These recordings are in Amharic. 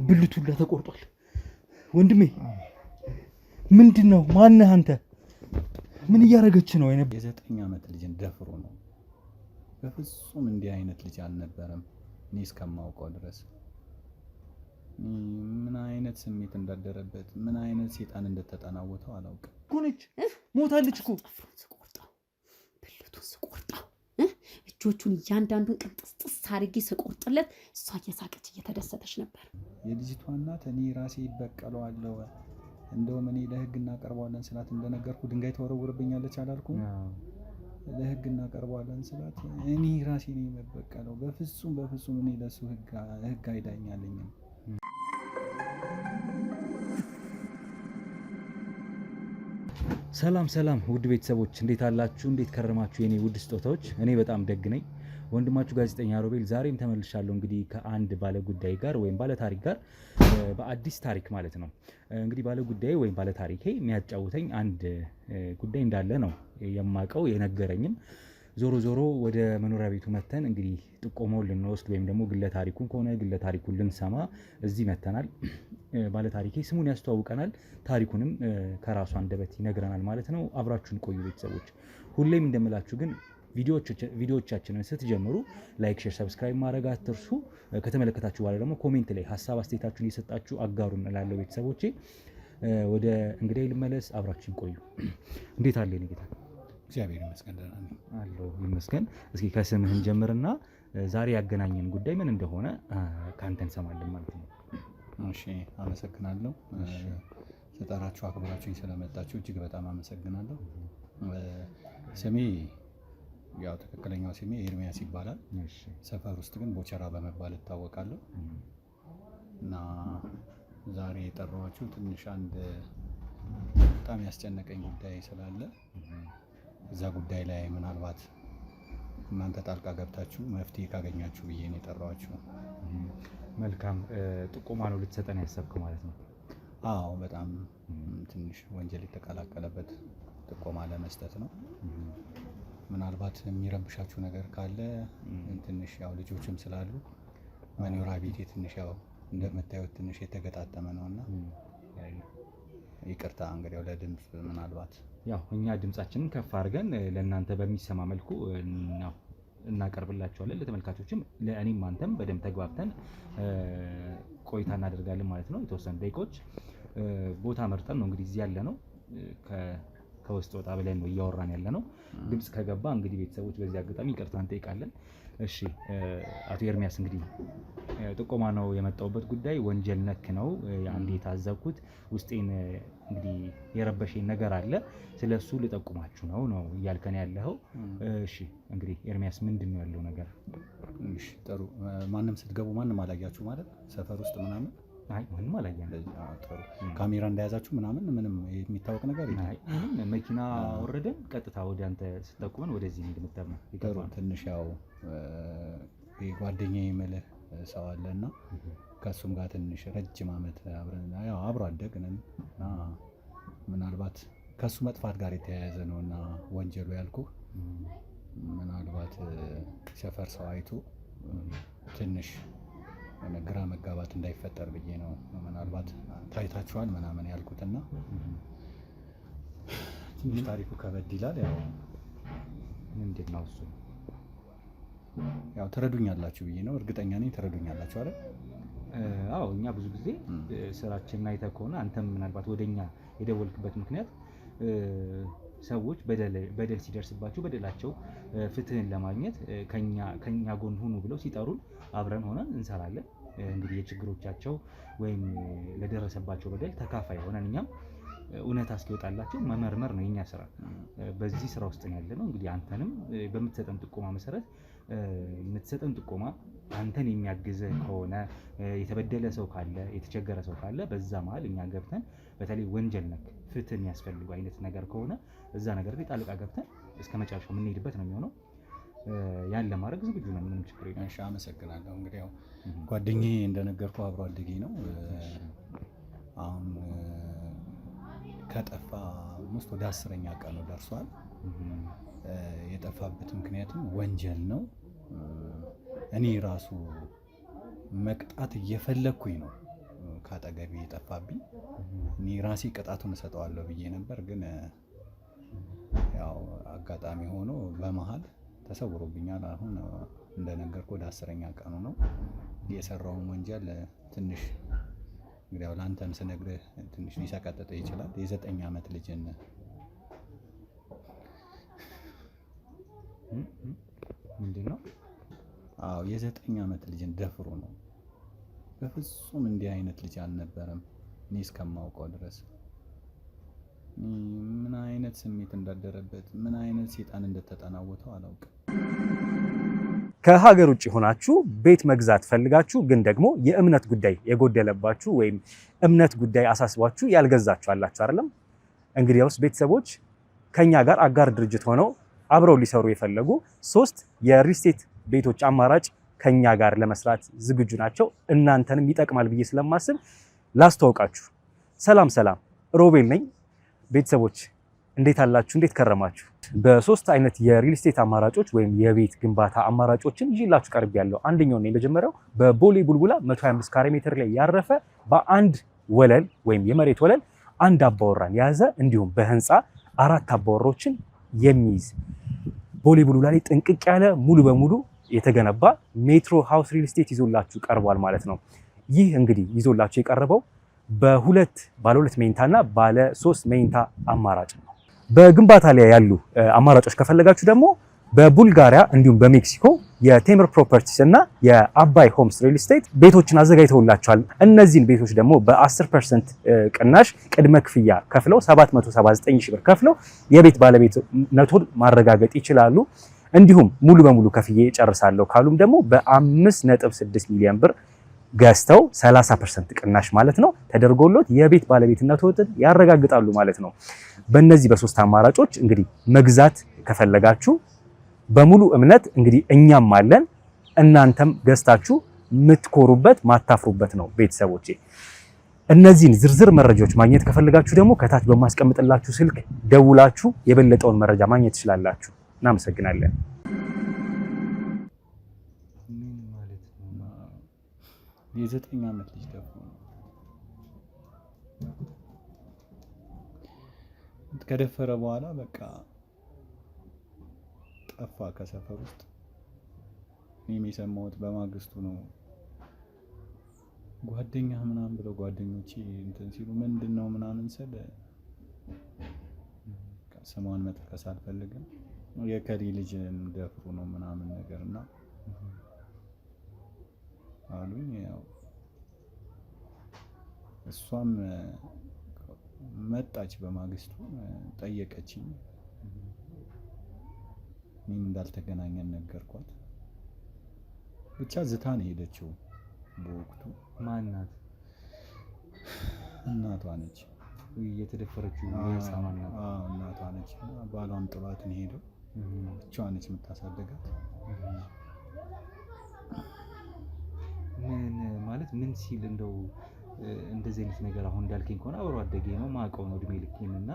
ብልቱ ሁላ ተቆርጧል። ወንድሜ ምንድነው? ማነህ አንተ? ምን እያደረገች ነው? የ9 ዓመት ልጅን ደፍሮ ነው። በፍጹም እንዲህ አይነት ልጅ አልነበረም እኔ እስከማውቀው ድረስ። ምን አይነት ስሜት እንዳደረበት ምን አይነት ሴጣን እንደተጠናወተው አላውቅም። ኮነች ሞታለች እኮ። ብልቱን ስቆርጣው እጆቹን እያንዳንዱን ቅንጥስጥስ አድርጌ ስቆርጥለት እሷ እየሳቀች እየተደሰተች ነበር። የልጅቷ እናት እኔ ራሴ ይበቀለዋለሁ እንደውም እኔ ለህግ እናቀርበዋለን ስላት እንደነገርኩ ድንጋይ ተወረውርብኛለች አላልኩም? ለህግ እናቀርበዋለን ስላት እኔ ራሴ ነኝ የምበቀለው። በፍጹም እኔ ለሱ ህግ አይዳኛለኝም። ሰላም ውድ ቤተሰቦች እንዴት አላችሁ? እንዴት ከረማችሁ? የኔ ውድ ስጦታዎች፣ እኔ በጣም ደግ ነኝ። ወንድማችሁ ጋዜጠኛ ሮቤል ዛሬም ተመልሻለሁ። እንግዲህ ከአንድ ባለ ጉዳይ ጋር ወይም ባለ ታሪክ ጋር በአዲስ ታሪክ ማለት ነው። እንግዲህ ባለ ጉዳይ ወይም ባለ ታሪኬ የሚያጫውተኝ አንድ ጉዳይ እንዳለ ነው የማውቀው የነገረኝም። ዞሮ ወደ መኖሪያ ቤቱ መተን እንግዲህ ጥቆማውን ልንወስድ ወይም ደግሞ ግለ ታሪኩን ከሆነ ግለ ታሪኩን ልንሰማ እዚህ መተናል። ባለ ታሪኬ ስሙን ያስተዋውቀናል፣ ታሪኩንም ከራሱ አንደበት ይነግረናል ማለት ነው። አብራችሁን ቆዩ ቤተሰቦች። ሁሌም እንደምላችሁ ግን ቪዲዮዎቻችንን ስትጀምሩ ላይክ፣ ሼር፣ ሰብስክራይብ ማድረግ አትርሱ። ከተመለከታችሁ በኋላ ደግሞ ኮሜንት ላይ ሀሳብ አስተያየታችሁን እየሰጣችሁ አጋሩን እላለሁ ቤተሰቦቼ። ወደ እንግዲህ ልመለስ፣ አብራችሁን ቆዩ። እንዴት አለ ጌታ? እግዚአብሔር ይመስገን ደህና ነኝ አለሁ ይመስገን። እስኪ ከስምህን ጀምርና ዛሬ ያገናኘን ጉዳይ ምን እንደሆነ ካንተ እንሰማለን ማለት ነው። እሺ፣ አመሰግናለሁ። ተጠራችሁ አክብራችሁኝ ስለመጣችሁ እጅግ በጣም አመሰግናለሁ። ስሜ ያው ትክክለኛው ስሜ ኤርሚያስ ይባላል። ሰፈር ውስጥ ግን ቦቸራ በመባል እታወቃለሁ። እና ዛሬ የጠራኋችሁ ትንሽ አንድ በጣም ያስጨነቀኝ ጉዳይ ስላለ እዛ ጉዳይ ላይ ምናልባት እናንተ ጣልቃ ገብታችሁ መፍትሄ ካገኛችሁ ብዬ ነው የጠራኋችሁ። መልካም ጥቆማ ነው ልትሰጠን ያሰብከው ማለት ነው? አዎ፣ በጣም ትንሽ ወንጀል የተቀላቀለበት ጥቆማ ለመስጠት ነው። ምናልባት የሚረብሻችሁ ነገር ካለ ትንሽ ያው ልጆችም ስላሉ መኖሪያ ቤቴ ትንሽ ያው እንደምታዩት ትንሽ የተገጣጠመ ነውና ይቅርታ እንግዲህ ለድምፅ ምናልባት ያው እኛ ድምጻችንን ከፍ አድርገን ለእናንተ በሚሰማ መልኩ እናቀርብላችኋለን። ለተመልካቾችም ለእኔም አንተም በደንብ ተግባብተን ቆይታ እናደርጋለን ማለት ነው። የተወሰኑ ደቂቆች ቦታ መርጠን ነው እንግዲህ እዚህ ያለ ነው። ከውስጥ ወጣ ብለን ነው እያወራን ያለ ነው። ድምጽ ከገባ እንግዲህ ቤተሰቦች በዚህ አጋጣሚ ይቅርታ እንጠይቃለን። እሺ አቶ ኤርሚያስ እንግዲህ ጥቆማ ነው የመጣውበት ጉዳይ ወንጀል ነክ ነው። አንዴ የታዘብኩት ውስጤን እንግዲህ የረበሸኝ ነገር አለ፣ ስለሱ ልጠቁማችሁ ነው እያልከን ያለው። እሺ እንግዲህ ኤርሚያስ ምንድን ነው ያለው ነገር? እሺ ጥሩ። ማንም ስትገቡ ማንም አላያችሁ ማለት ሰፈር ውስጥ ምናምን? አይ ምንም አላየንም። ጥሩ። ካሜራ እንደያዛችሁ ምንም የሚታወቅ ነገር የለም። መኪና ወረደን ቀጥታ ወደ አንተ ስትጠቁመን ወደዚህ እንድምጣና ጥሩ። ትንሽ ያው ጓደኛዬ የምልህ ሰው አለና ከሱም ጋር ትንሽ ረጅም ዓመት አብረን ያው አብሮ አደግነን እና ምናልባት ከሱ መጥፋት ጋር የተያያዘ ነውና ወንጀሉ ያልኩህ ምናልባት ሰፈር ሰው አይቶ ትንሽ ግራ መጋባት እንዳይፈጠር ብዬ ነው። ምናልባት ታይታችኋል ምናምን ያልኩትና ትንሽ ታሪኩ ከበድ ይላል። ያው ምንድን ነው እሱ? ያው ትረዱኛላችሁ ብዬ ነው። እርግጠኛ ነኝ ትረዱኛላችሁ አይደል? አዎ፣ እኛ ብዙ ጊዜ ስራችንን አይተህ ከሆነ አንተም ምናልባት ወደኛ የደወልክበት ምክንያት ሰዎች በደል ሲደርስባቸው በደላቸው ፍትህን ለማግኘት ከኛ ጎን ሁኑ ብለው ሲጠሩን አብረን ሆነን እንሰራለን። እንግዲህ የችግሮቻቸው ወይም ለደረሰባቸው በደል ተካፋይ ሆነን እኛም እውነታ እስኪወጣላቸው መመርመር ነው የኛ ስራ። በዚህ ስራ ውስጥ ያለ ነው። እንግዲህ አንተንም በምትሰጠን ጥቆማ መሰረት የምትሰጠን ጥቆማ አንተን የሚያግዝ ከሆነ የተበደለ ሰው ካለ የተቸገረ ሰው ካለ በዛ መሀል እኛ ገብተን በተለይ ወንጀል ነክ ፍትህ የሚያስፈልጉ አይነት ነገር ከሆነ እዛ ነገር ላይ ጣልቃ ገብተን እስከ መጨረሻው የምንሄድበት ነው የሚሆነው። ያን ለማድረግ ዝግጁ ነን። ምንም ችግር የለም። እሺ፣ አመሰግናለሁ። እንግዲህ ያው ጓደኛዬ እንደነገርኩህ አብሮ አደጌ ነው። አሁን ከጠፋ ውስጥ ወደ 10ኛ ቀኑ ደርሷል። የጠፋበት ምክንያቱም ወንጀል ነው። እኔ ራሱ መቅጣት እየፈለኩኝ ነው ካጠገቤ የጠፋብኝ። እኔ ራሴ ቅጣቱን እሰጠዋለሁ ብዬ ነበር፣ ግን ያው አጋጣሚ ሆኖ በመሀል ተሰውሮብኛል። አሁን እንደነገርኩ ወደ 10ኛ ቀኑ ነው። የሰራውን ወንጀል ትንሽ እንግዲህ ያው ለአንተም ስነግርህ ትንሽ ሊሰቀጥጥ ይችላል። የ9 ዓመት ልጅን ምንድነው? አዎ የ9 ዓመት ልጅን ደፍሮ ነው። በፍጹም እንዲህ አይነት ልጅ አልነበረም እኔ እስከማውቀው ድረስ። ምን አይነት ስሜት እንዳደረበት ምን አይነት ሰይጣን እንደተጠናወተው አላውቅም። ከሀገር ውጭ ሆናችሁ ቤት መግዛት ፈልጋችሁ ግን ደግሞ የእምነት ጉዳይ የጎደለባችሁ ወይም እምነት ጉዳይ አሳስቧችሁ ያልገዛችሁ አላችሁ አይደለም? እንግዲያውስ ቤተሰቦች ከኛ ጋር አጋር ድርጅት ሆነው አብረው ሊሰሩ የፈለጉ 3 የሪል ስቴት ቤቶች አማራጭ ከኛ ጋር ለመስራት ዝግጁ ናቸው። እናንተንም ይጠቅማል ብዬ ስለማስብ ላስተዋውቃችሁ። ሰላም ሰላም፣ ሮቤል ነኝ። ቤተሰቦች እንዴት አላችሁ? እንዴት ከረማችሁ? በ3 አይነት የሪል ስቴት አማራጮች ወይም የቤት ግንባታ አማራጮችን ይዤላችሁ ቀርቤያለሁ። አንደኛው ነው የመጀመሪያው በቦሌ ቡልቡላ 125 ካሬ ሜትር ላይ ያረፈ በአንድ ወለል ወይም የመሬት ወለል 1 አባወራን የያዘ እንዲሁም በህንፃ 4 አባወሮችን የሚይዝ ቦሌ ቡልቡላ ላይ ጥንቅቅ ያለ ሙሉ በሙሉ የተገነባ ሜትሮ ሃውስ ሪል ስቴት ይዞላችሁ ቀርቧል ማለት ነው። ይህ እንግዲህ ይዞላችሁ የቀረበው ባለ 2 መኝታና ባለ 3 መኝታ አማራጭ ነው። በግንባታ ላይ ያሉ አማራጮች ከፈለጋችሁ ደግሞ በቡልጋሪያ እንዲሁም በሜክሲኮ የቴምር ፕሮፐርቲስ እና የአባይ ሆምስ ሪል ስቴት ቤቶችን አዘጋጅተውላችኋል። እነዚህን ቤቶች ደግሞ በ10% ቅናሽ ቅድመ ክፍያ ከፍለው 779 ሺህ ብር ከፍለው የቤት ባለቤትነቱን ማረጋገጥ ይችላሉ። እንዲሁም ሙሉ በሙሉ ከፍዬ ጨርሳለሁ ካሉም ደግሞ በ5.6 ሚሊዮን ብር ገዝተው 30% ቅናሽ ማለት ነው ተደርጎሎት የቤት ባለቤትነቱን ያረጋግጣሉ ማለት ነው። በእነዚህ በ3 አማራጮች እንግዲህ መግዛት ከፈለጋችሁ በሙሉ እምነት እንግዲህ እኛም አለን፣ እናንተም ገዝታችሁ የምትኮሩበት ማታፍሩበት ነው። ቤተሰቦቼ እነዚህን ዝርዝር መረጃዎች ማግኘት ከፈለጋችሁ ደግሞ ከታች በማስቀምጥላችሁ ስልክ ደውላችሁ የበለጠውን መረጃ ማግኘት ትችላላችሁ። እናመሰግናለን። የ9 ዓመት ልጅ ደፍሮ ከደፈረ በኋላ በቃ ጠፋ ከሰፈር ውስጥ። እኔም የሰማሁት በማግስቱ ነው። ጓደኛ ምናምን ብለው ጓደኞቼ እንትን ሲሉ ምንድነው ምናምን ስል ስሟን መጥቀስ አልፈልግም፣ የከሌ ልጅን ደፍሮ ነው ምናምን ነገርና አሉኝ። ያው እሷም መጣች በማግስቱ ጠየቀችኝ። እኔም እንዳልተገናኘን ነገርኳት። ብቻ ዝታ ነው ሄደችው። በወቅቱ ማናት? እናቷ ነች የተደፈረችው። እናቷ ነች። ባሏም ጥሏት ነው ሄደው። ብቻዋን ነች የምታሳደጋት። ምን ሲል እንደው እንደዚህ አይነት ነገር አሁን እንዳልከኝ ከሆነ አብሮ አደጌ ነው ማውቀው ነው እድሜ ልኬን እና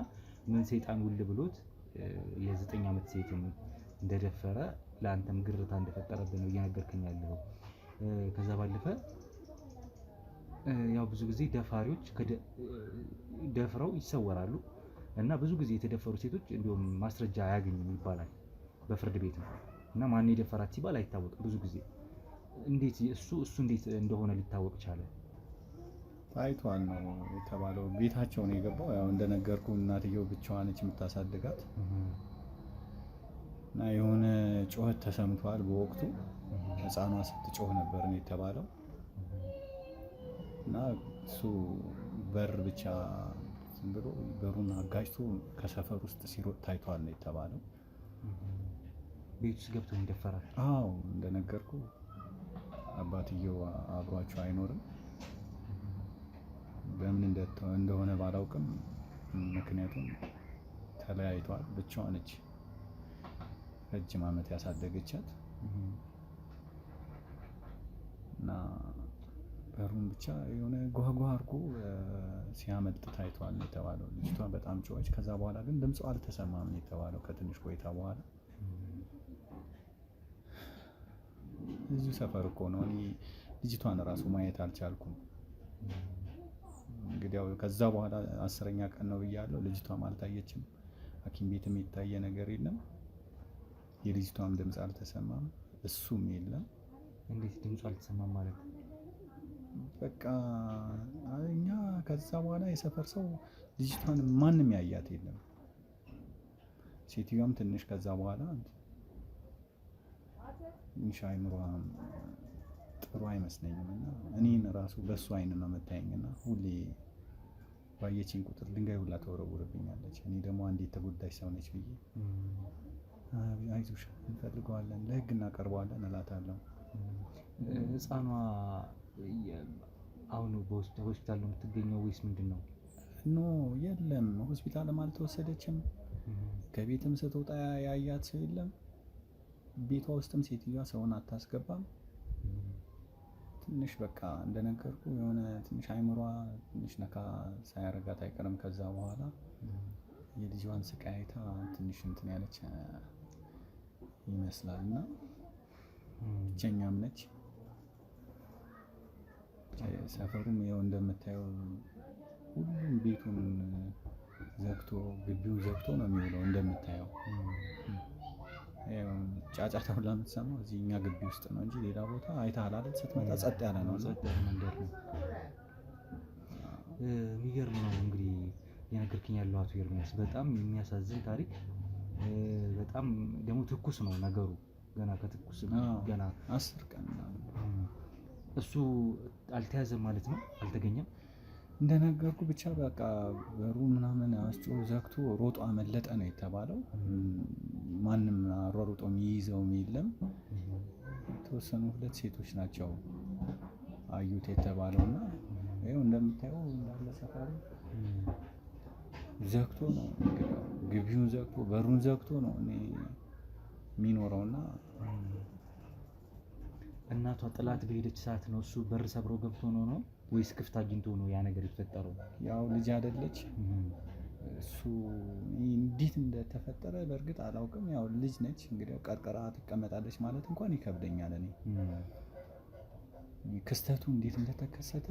ምን ሰይጣን ውል ብሎት የ9 ዓመት ሴትን እንደደፈረ ለአንተም ግርታ እንደፈጠረብህ ነው እየነገርከኝ ያለው። ከዛ ባለፈ ያው ብዙ ጊዜ ደፋሪዎች ደፍረው ይሰወራሉ እና ብዙ ጊዜ የተደፈሩ ሴቶች እንዲሁም ማስረጃ አያገኙም ይባላል በፍርድ ቤት ነው እና ማን የደፈራት ሲባል አይታወቅም ብዙ ጊዜ። እንዴት እሱ እንዴት እንደሆነ ሊታወቅ ቻለ? ታይቷል ነው የተባለው። ቤታቸው ነው የገባው። ያው እንደነገርኩ እናትየው ብቻዋን ነች የምታሳድጋት እና የሆነ ጩኸት ተሰምቷል በወቅቱ። ህፃኗ ስትጮህ ነበር ነው የተባለው እና እሱ በር ብቻ ዝም ብሎ በሩን አጋጭቶ ከሰፈር ውስጥ ሲሮጥ ታይቷል ነው የተባለው። ቤት ውስጥ ገብቶ እንደፈራል። አዎ እንደነገርኩ አባትየው አብሯቸው አይኖርም። በምን እንደሆነ ባላውቅም ምክንያቱም ተለያይቷል። ብቻዋን ነች ረጅም ዓመት ያሳደገቻት እና በሩን ብቻ የሆነ ጓጓ አድርጎ ሲያመልጥ ታይቷል ነው የተባለው። ልጅቷ በጣም ጮኸች። ከዛ በኋላ ግን ድምጿ አልተሰማም ነው የተባለው። ከትንሽ ቆይታ በኋላ እዚሁ ሰፈር እኮ ነው። እኔ ልጅቷን እራሱ ማየት አልቻልኩም። እንግዲህ ያው ከዛ በኋላ 10ኛ ቀን ነው ብያለሁ። ልጅቷም አልታየችም። ሐኪም ቤትም የታየ ነገር የለም። የልጅቷም ድምፅ አልተሰማም፣ እሱም የለም። እንዴት ድምፁ አልተሰማም ማለት? በቃ እኛ ከዛ በኋላ የሰፈር ሰው ልጅቷን ማንም ያያት የለም። ሴትዮዋም ትንሽ ከዛ በኋላ ትንሽ አይምሯም ጥሩ አይመስለኝም እና እኔን ራሱ በእሱ አይን ነው የምታየኝና ሁሌ ባየችኝ ቁጥር ድንጋይ ሁላ ተወረውርብኛለች። እኔ ደግሞ አንዴ የተጎዳች ሰው ነች ብዬ አይዞሽ እንፈልገዋለን ለህግ እናቀርበዋለን እላታለሁ። ህፃኗ አሁን በሆስፒታል ነው የምትገኘው ወይስ ምንድን ነው? ኖ የለም፣ ሆስፒታልም አልተወሰደችም። ከቤትም ስትወጣ ያያት ሰው የለም። ቤቷ ውስጥም ሴትዮዋ ሰውን አታስገባም። ትንሽ በቃ እንደነገርኩ የሆነ ትንሽ አይምሯ ትንሽ ነካ ሳያረጋት አይቀርም። ከዛ በኋላ የልጇን ስቃይ አይታ ትንሽ እንትን ያለች ይመስላል እና ብቸኛም ነች። ሰፈሩም ያው እንደምታየው ሁሉም ቤቱን ዘግቶ ግቢውን ዘግቶ ነው የሚውለው። እንደምታየው ጫጫታ ሁላ የምትሰማው እዚህ እኛ ግቢ ውስጥ ነው እንጂ ሌላ ቦታ አይተሃል አይደል? ስትመጣ ጸጥ ያለ ነው። መንገድ ነው። የሚገርም ነው እንግዲህ የነገርከኝ ያለው አቶ ኤርሚያስ፣ በጣም የሚያሳዝን ታሪክ። በጣም ደግሞ ትኩስ ነው ነገሩ፣ ገና ከትኩስ ገና 10 ቀን እሱ አልተያዘም ማለት ነው፣ አልተገኘም። እንደነገርኩ ብቻ በቃ በሩ ምናምን አስጮ ዘግቶ ሮጦ አመለጠ ነው የተባለው። ማንም አሯሩጦ የሚይዘው የለም። የተወሰኑ 2 ሴቶች ናቸው አዩት የተባለው እና ይኸው እንደምታየው እንዳለ ሰፈሩ ዘግቶ ነው ግቢውን ዘግቶ በሩን ዘግቶ ነው እኔ የሚኖረውና እናቷ ጥላት በሄደች ሰዓት ነው እሱ በር ሰብሮ ገብቶ ነው ወይስ ክፍት አግኝቶ ነው ያ ነገር የተፈጠረው? ያው ልጅ አይደለች እሱ እንዴት እንደተፈጠረ በእርግጥ አላውቅም። ያው ልጅ ነች እንግዲህ ቀርቀራ ትቀመጣለች ማለት እንኳን ይከብደኛል። እኔ ክስተቱ እንዴት እንደተከሰተ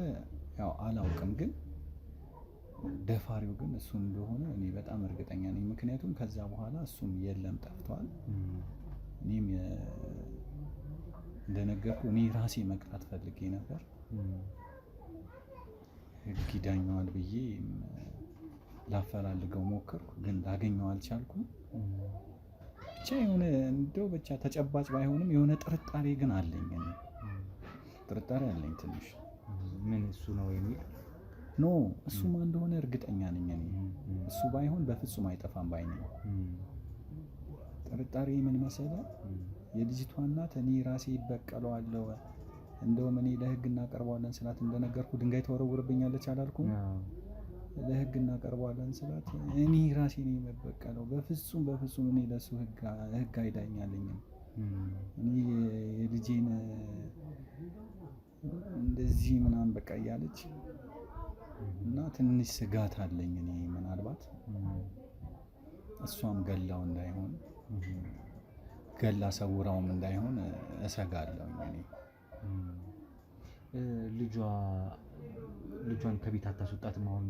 ያው አላውቅም፣ ግን ደፋሪው ግን እሱ እንደሆነ እኔ በጣም እርግጠኛ ነኝ። ምክንያቱም ከዛ በኋላ እሱም የለም ጠፍቷል። እኔም እንደነገርኩ እኔ ራሴ መቅጣት ፈልጌ ነበር። ህግ ይዳኘዋል ብዬ ላፈላልገው ሞከርኩ፣ ግን ላገኘው አልቻልኩም። ብቻ የሆነ እንደው ብቻ ተጨባጭ ባይሆንም የሆነ ጥርጣሬ ግን አለኝ። እኔ ጥርጣሬ አለኝ ትንሽ። ምን እሱ ነው የሚል ኖ እሱማ እንደሆነ እርግጠኛ ነኝ እኔ። እሱ ባይሆን በፍጹም አይጠፋም ባይ ነኝ። ጥርጣሬ ምን መሰለህ? የልጅቷ እናት እኔ ራሴ ይበቀለዋለሁ፣ እንደውም እኔ ለህግ እናቀርበዋለን ስላት እንደነገርኩ ድንጋይ ተወረውርብኛለች አላልኩም? ለህግ እናቀርበዋለን ስላት እኔ ራሴ ነኝ የምበቀለው፣ በፍጹም በፍጹም እኔ ለሱ ህግ አይዳኛለኝም፣ እኔ የልጄን እንደዚህ ምናምን በቃ እያለች እና ትንሽ ስጋት አለኝ እኔ ምናልባት እሷም ገላው እንዳይሆን ገላ ሰውራውም እንዳይሆን እሰጋለሁ እኔ። ልጇን ከቤት አታስወጣትም? አሁን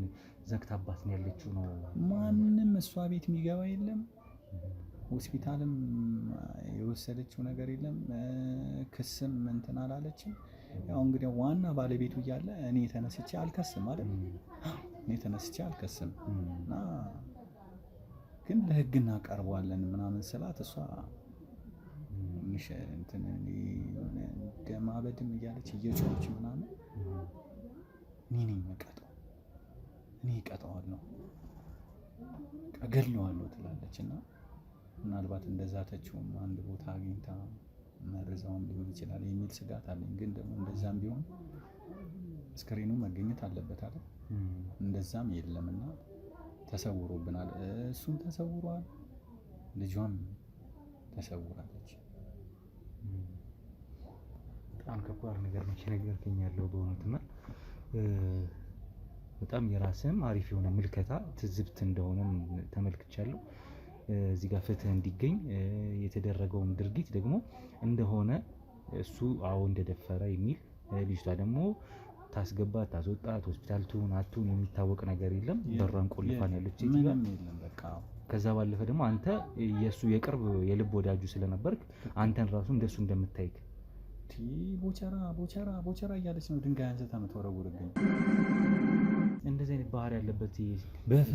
ዘግታባት ነው ያለችው ነው? ማንም እሷ ቤት የሚገባ የለም። ሆስፒታልም የወሰደችው ነገር የለም። ክስም እንትን አላለችም። ያው እንግዲህ ዋና ባለቤቱ እያለ እኔ ተነስቼ አልከስም አይደል? እኔ ተነስቼ አልከስም እና ግን ለህግ እናቀርበዋለን ምናምን ስላት እሷ ትንሽ እንትን ማበድም እያለች እየጮች ምናምን እኔ ነኝ የምቀጣው፣ እኔ እቀጣዋለሁ፣ እገድለዋለሁ ትላለች። እና ምናልባት እንደዛተችውም አንድ ቦታ አግኝታ መርዛውም ሊሆን ይችላል የሚል ስጋት አለኝ። ግን ደግሞ እንደዛም ቢሆን ስክሪኑ መገኘት አለበት አይደል? እንደዛም የለምና ተሰውሮብናል። እሱም ተሰውሯል፣ ልጇም ተሰውራለች። በጣም ከባድ ነገር ነው የነገርከኝ ያለው በእውነት እና በጣም የራስህም አሪፍ የሆነ ምልከታ ትዝብት እንደሆነም ተመልክቻለሁ። እዚህ ጋር ፍትህ እንዲገኝ የተደረገውን ድርጊት ደግሞ እንደሆነ እሱ አዎ እንደደፈረ የሚል ልጅቷ ደግሞ ታስገባት ታስወጣት ሆስፒታል ትሁን አትሁን የሚታወቅ ነገር የለም። በሯን ቆልፋን ያለች ሴትዮዋ በቃ። ከዛ ባለፈ ደግሞ አንተ የሱ የቅርብ የልብ ወዳጁ ስለነበርክ አንተን ራሱ እንደሱ እንደምታይክ ቦቸራ እያለች ነው ድንጋይ አንስታ የምትወረውርብኝ። እንደዚህ አይነት ባህሪ ያለበት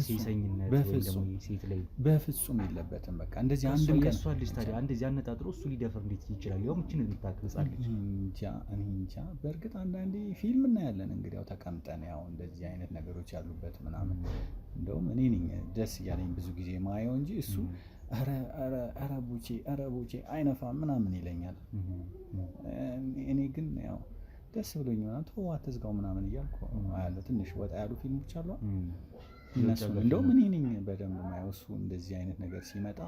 ሴሰኝነት ወይ ደግሞ ሴት ላይ በፍጹም የለበትም። በቃ እንደዚህ አንድም ቀን እሷ ልጅ ታዲያ እንደዚህ አነጣጥሮ እሱ ሊደፍር እንዴት ይችላል? ያው ምችን ልታክልጻለች። እንጃ። በእርግጥ አንዳንዴ ፊልም እናያለን እንግዲህ ያው ተቀምጠን ያው እንደዚህ አይነት ነገሮች ያሉበት ምናምን። እንደውም እኔ ነኝ ደስ እያለኝ ብዙ ጊዜ ማየው እንጂ እሱ ኧረ ቡቼ አይነፋም ምናምን ይለኛል። እኔ ግን ያው ደስ ብሎኝ ምናምን ተው አትዝጋው ምናምን እያልኩ አያለሁ። ትንሽ ወጣ ያሉ ፊልሞች አሉ እነሱ እንደውም እኔ ነኝ በደንብ ማየው። እሱ እንደዚህ አይነት ነገር ሲመጣ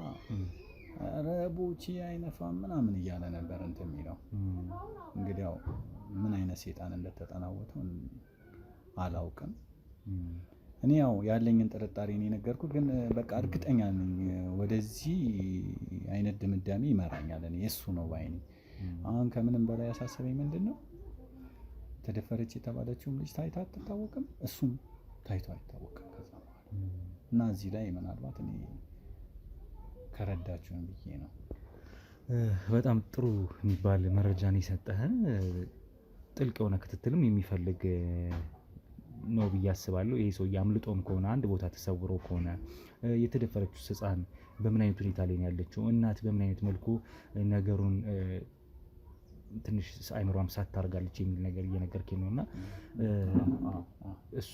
ኧረ ቡቼ አይነፋም ምናምን እያለ ነበር እንትን የሚለው። እንግዲህ ያው ምን አይነት ሴጣን እንደተጠናወተው አላውቅም። እኔ ያው ያለኝን ጥርጣሬ ነው የነገርኩት፣ ግን በቃ እርግጠኛ ነኝ ወደዚህ አይነት ድምዳሜ ይመራኛል። እኔ እሱ ነው ባይኔ። አሁን ከምንም በላይ ያሳሰበኝ ምንድን ነው ተደፈረች የተባለችውም ልጅ ታይታ አትታወቅም፣ እሱም ታይቶ አይታወቅም ከዛ በኋላ እና እዚህ ላይ ምናልባት እኔ ከረዳችሁን ብዬ ነው። በጣም ጥሩ የሚባል መረጃን የሰጠህን ጥልቅ የሆነ ክትትልም የሚፈልግ ነው ብዬ አስባለሁ። ይሄ ሰው አምልጦም ከሆነ አንድ ቦታ ተሰውሮ ከሆነ የተደፈረችው ሕፃን በምን አይነት ሁኔታ ላይ ነው ያለችው? እናት በምን አይነት መልኩ ነገሩን ትንሽ አይምሯም ሳታርጋለች የሚል ነገር እየነገርከኝ ነውና እሷ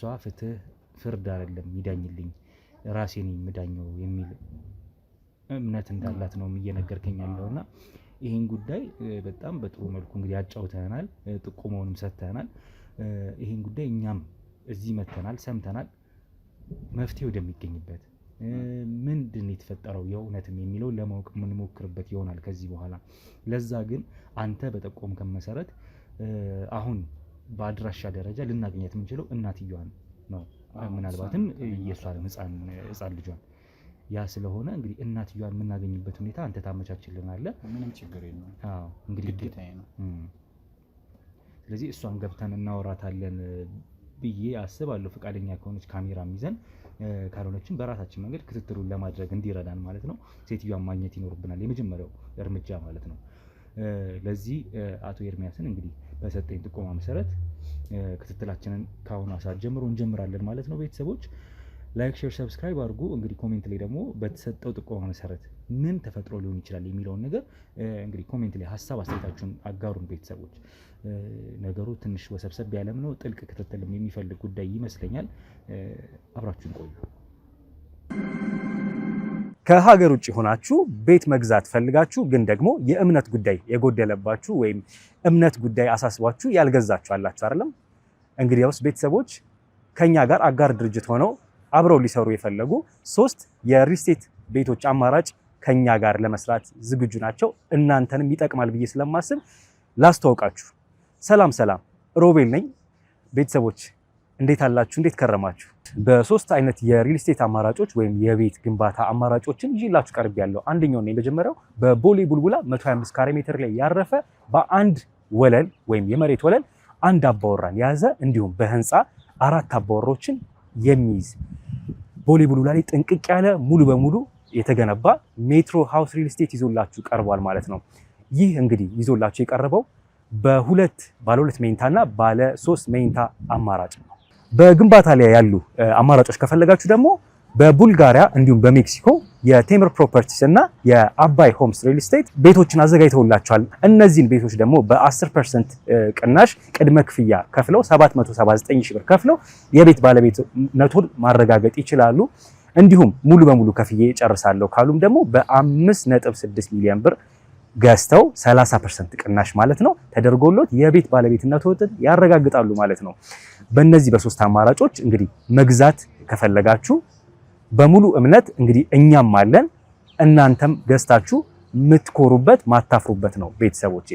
ፍርድ አይደለም ይዳኝልኝ ራሴ ነኝ የምዳኘው የሚል እምነት እንዳላት ነው እየነገርከኝ ያለውና ይሄን ጉዳይ በጣም በጥሩ መልኩ እንግዲህ አጫውተናል፣ ጥቆማውንም ሰጥተናል። ይሄን ጉዳይ እኛም እዚህ መተናል፣ ሰምተናል። መፍትሄ ወደሚገኝበት ምንድን የተፈጠረው የእውነትም የሚለው ለማወቅ የምንሞክርበት ይሆናል ከዚህ በኋላ። ለዛ ግን አንተ በጠቆምከን መሰረት አሁን በአድራሻ ደረጃ ልናገኘት የምንችለው እናትየዋን ነው፣ ምናልባትም የእሷን ህፃን ልጇን። ያ ስለሆነ እንግዲህ እናትየዋን የምናገኝበት ሁኔታ አንተ ታመቻችልናለህ። ምንም ችግር የለውም። አዎ እንግዲህ ግዴታዬ ነው። ስለዚህ እሷን ገብተን እናወራታለን ብዬ አስባለሁ። ፈቃደኛ ከሆነች ካሜራም ይዘን፣ ካልሆነችን በራሳችን መንገድ ክትትሉን ለማድረግ እንዲረዳን ማለት ነው ሴትዮዋን ማግኘት ይኖርብናል፣ የመጀመሪያው እርምጃ ማለት ነው። ለዚህ አቶ ኤርሚያስን እንግዲህ በሰጠኝ ጥቆማ መሰረት ክትትላችንን ከአሁኑ ሰዓት ጀምሮ እንጀምራለን ማለት ነው። ቤተሰቦች ላይክ፣ ሼር፣ ሰብስክራይብ አድርጉ። እንግዲህ ኮሜንት ላይ ደግሞ በተሰጠው ጥቆማ መሰረት ምን ተፈጥሮ ሊሆን ይችላል የሚለውን ነገር እንግዲህ ኮሜንት ላይ ሀሳብ አስተያየታችሁን አጋሩን ቤተሰቦች። ነገሩ ትንሽ ወሰብሰብ ያለም ነው፣ ጥልቅ ክትትልም የሚፈልግ ጉዳይ ይመስለኛል። አብራችሁን ቆዩ። ከሀገር ውጭ ሆናችሁ ቤት መግዛት ፈልጋችሁ ግን ደግሞ የእምነት ጉዳይ የጎደለባችሁ ወይም እምነት ጉዳይ አሳስቧችሁ ያልገዛችሁ አላችሁ አይደለም? እንግዲያውስ ቤተሰቦች ከኛ ጋር አጋር ድርጅት ሆነው አብረው ሊሰሩ የፈለጉ 3 የሪል ስቴት ቤቶች አማራጭ ከኛ ጋር ለመስራት ዝግጁ ናቸው። እናንተንም ይጠቅማል ብዬ ስለማስብ ላስተዋውቃችሁ። ሰላም ሮቤል ነኝ። ቤተሰቦች እንዴት አላችሁ? እንዴት ከረማችሁ? በ3 አይነት የሪል ስቴት አማራጮች ወይም የቤት ግንባታ አማራጮችን ይዤላችሁ ቀርብ ያለው አንደኛው ነው የመጀመሪያው በቦሌ ቡልቡላ 125 ካሬ ሜትር ላይ ያረፈ በአንድ ወለል ወይም የመሬት ወለል አንድ አባወራን የያዘ እንዲሁም በህንፃ 4 አባወሮችን የሚይዝ ቦሌ ቡልቡላ ላይ ጥንቅቅ ያለ ሙሉ በሙሉ የተገነባ ሜትሮ ሃውስ ሪል ስቴት ይዞላችሁ ቀርቧል ማለት ነው። ይህ እንግዲህ ይዞላችሁ የቀረበው ባለ 2 መኝታና ባለ 3 መኝታ አማራጭ ነው። በግንባታ ላይ ያሉ አማራጮች ከፈለጋችሁ ደግሞ በቡልጋሪያ እንዲሁም በሜክሲኮ የቴምር ፕሮፐርቲስ እና የአባይ ሆምስ ሪል ስቴት ቤቶችን አዘጋጅተውላቸዋል። እነዚህን ቤቶች ደግሞ በ10% ቅናሽ ቅድመ ክፍያ ከፍለው 779 ሺህ ብር ከፍለው የቤት ባለቤትነቱን ማረጋገጥ ይችላሉ። እንዲሁም ሙሉ በሙሉ ከፍዬ ጨርሳለሁ ካሉም ደግሞ በ5.6 ሚሊዮን ብር ገዝተው 30% ቅናሽ ማለት ነው ተደርጎሎት የቤት ባለቤትነቱን ያረጋግጣሉ ማለት ነው። በእነዚህ በ3 አማራጮች እንግዲህ መግዛት ከፈለጋችሁ በሙሉ እምነት እንግዲህ እኛም አለን፣ እናንተም ገዝታችሁ የምትኮሩበት ማታፍሩበት ነው። ቤተሰቦቼ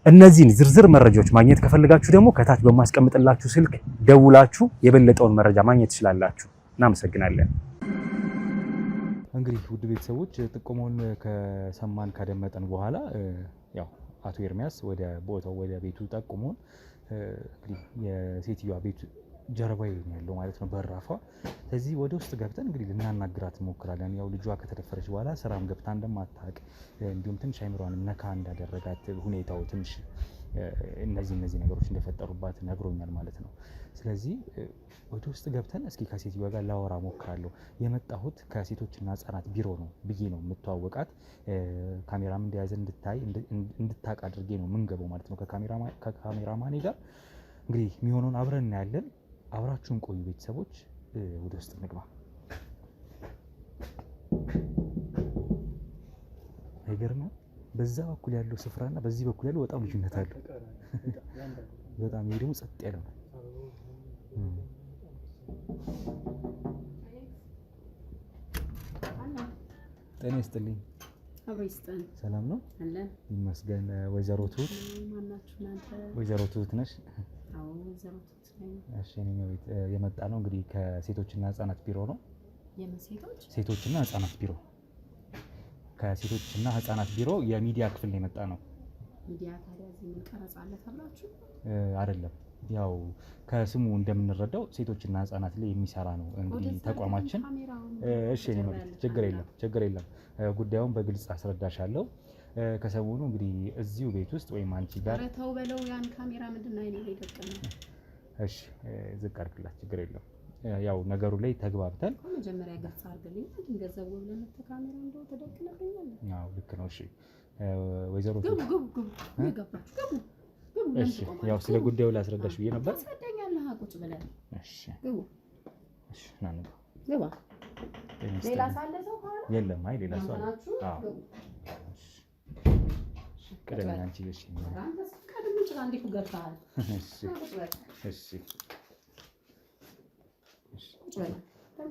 እነዚህን ዝርዝር መረጃዎች ማግኘት ከፈለጋችሁ ደግሞ ከታች በማስቀምጥላችሁ ስልክ ደውላችሁ የበለጠውን መረጃ ማግኘት ትችላላችሁ። እናመሰግናለን። እንግዲህ ውድ ቤተሰቦች ጥቆማውን ከሰማን ካደመጠን በኋላ ያው አቶ ኤርሚያስ ወደ ቦታው ወደ ቤቱ ጠቁሞን እንግዲህ የሴትዮዋ ቤት ጀርባዬ ነው ያለው ማለት ነው በራፏ። ስለዚህ ወደ ውስጥ ገብተን እንግዲህ ልናናግራት እንሞክራለን። ያው ልጇ ከተደፈረች በኋላ ስራም ገብታ እንደማታውቅ እንዲሁም ትንሽ አይምሯንም ነካ እንዳደረጋት ሁኔታው ትንሽ እነዚህ ነገሮች እንደፈጠሩባት ነግሮኛል ማለት ነው። ስለዚህ ወደ ውስጥ ገብተን እስኪ ከሴትዮዋ ጋር ላወራ ሞክራለሁ። የመጣሁት ከሴቶችና ህጻናት ቢሮ ነው ብዬ ነው የምተዋወቃት። ካሜራም እንደያዘ እንድታቅ አድርጌ ነው የምንገባው ማለት ነው ከካሜራማኔ ጋር። እንግዲህ የሚሆነውን አብረን እናያለን። አብራችሁን ቆዩ ቤተሰቦች። ወደ ውስጥ እንግባ። አይገርምም? በዛ በኩል ያለው ስፍራና በዚህ በኩል ያለው በጣም ልዩነት አለው። በጣም ይሄ ደግሞ ጸጥ ያለ ነው። ጤና ይስጥልኝ። አብሮ ይስጠን። ሰላም ነው? አለን ይመስገን። ወይዘሮ ትሁት ማናችሁ እናንተ? ወይዘሮ ትሁት ነሽ? አዎ ወይዘሮ ትሁት ነኝ። እሺ እኔ ቤት የመጣ ነው እንግዲህ ከሴቶችና ህጻናት ቢሮ ነው። የምን ሴቶች? ሴቶችና ህጻናት ቢሮ። ከሴቶችና ህጻናት ቢሮ የሚዲያ ክፍል ነው የመጣ ነው። ሚዲያ ታዲያ እዚህ ምን ቀረጻ አለ ተብላችሁ? አይደለም ያው ከስሙ እንደምንረዳው ሴቶችና ህጻናት ላይ የሚሰራ ነው እንግዲህ ተቋማችን። እሺ እኔ ማለት ችግር የለም ጉዳዩን በግልጽ አስረዳሻለሁ። ከሰሞኑ እንግዲህ እዚሁ ቤት ውስጥ ወይም አንቺ ጋር ተው በለው ያን ካሜራ ምንድነው አይኔ ላይ ደቀነ? እሺ ዝቅ አድርግላት፣ ችግር የለም። ያው ነገሩ ላይ ተግባብተን መጀመሪያ ግልጽ አድርግልኝ። እንዴ ገንዘብ ብለን ካሜራ እንደው ተደቅነብኛል። አዎ ልክ ነው። እሺ ወይዘሮ ግቡ ይገባችሁ ግቡ። እሺ ያው ስለ ጉዳዩ ላስረዳሽ ብዬ ነበር። ታስረዳኛለህ? ቁጭ ብለን እሺ ግቡ። እሺ ና ነው ግባ። ሌላ ሳለ ሰው ካለ የለም። አይ ሌላ ሰው አለ። አዎ እሺ ቀደም አንቺ እሺ አንተስ ቀደም እንችላለን። እንዴት ገብተሃል? እሺ እሺ ቁጭ በል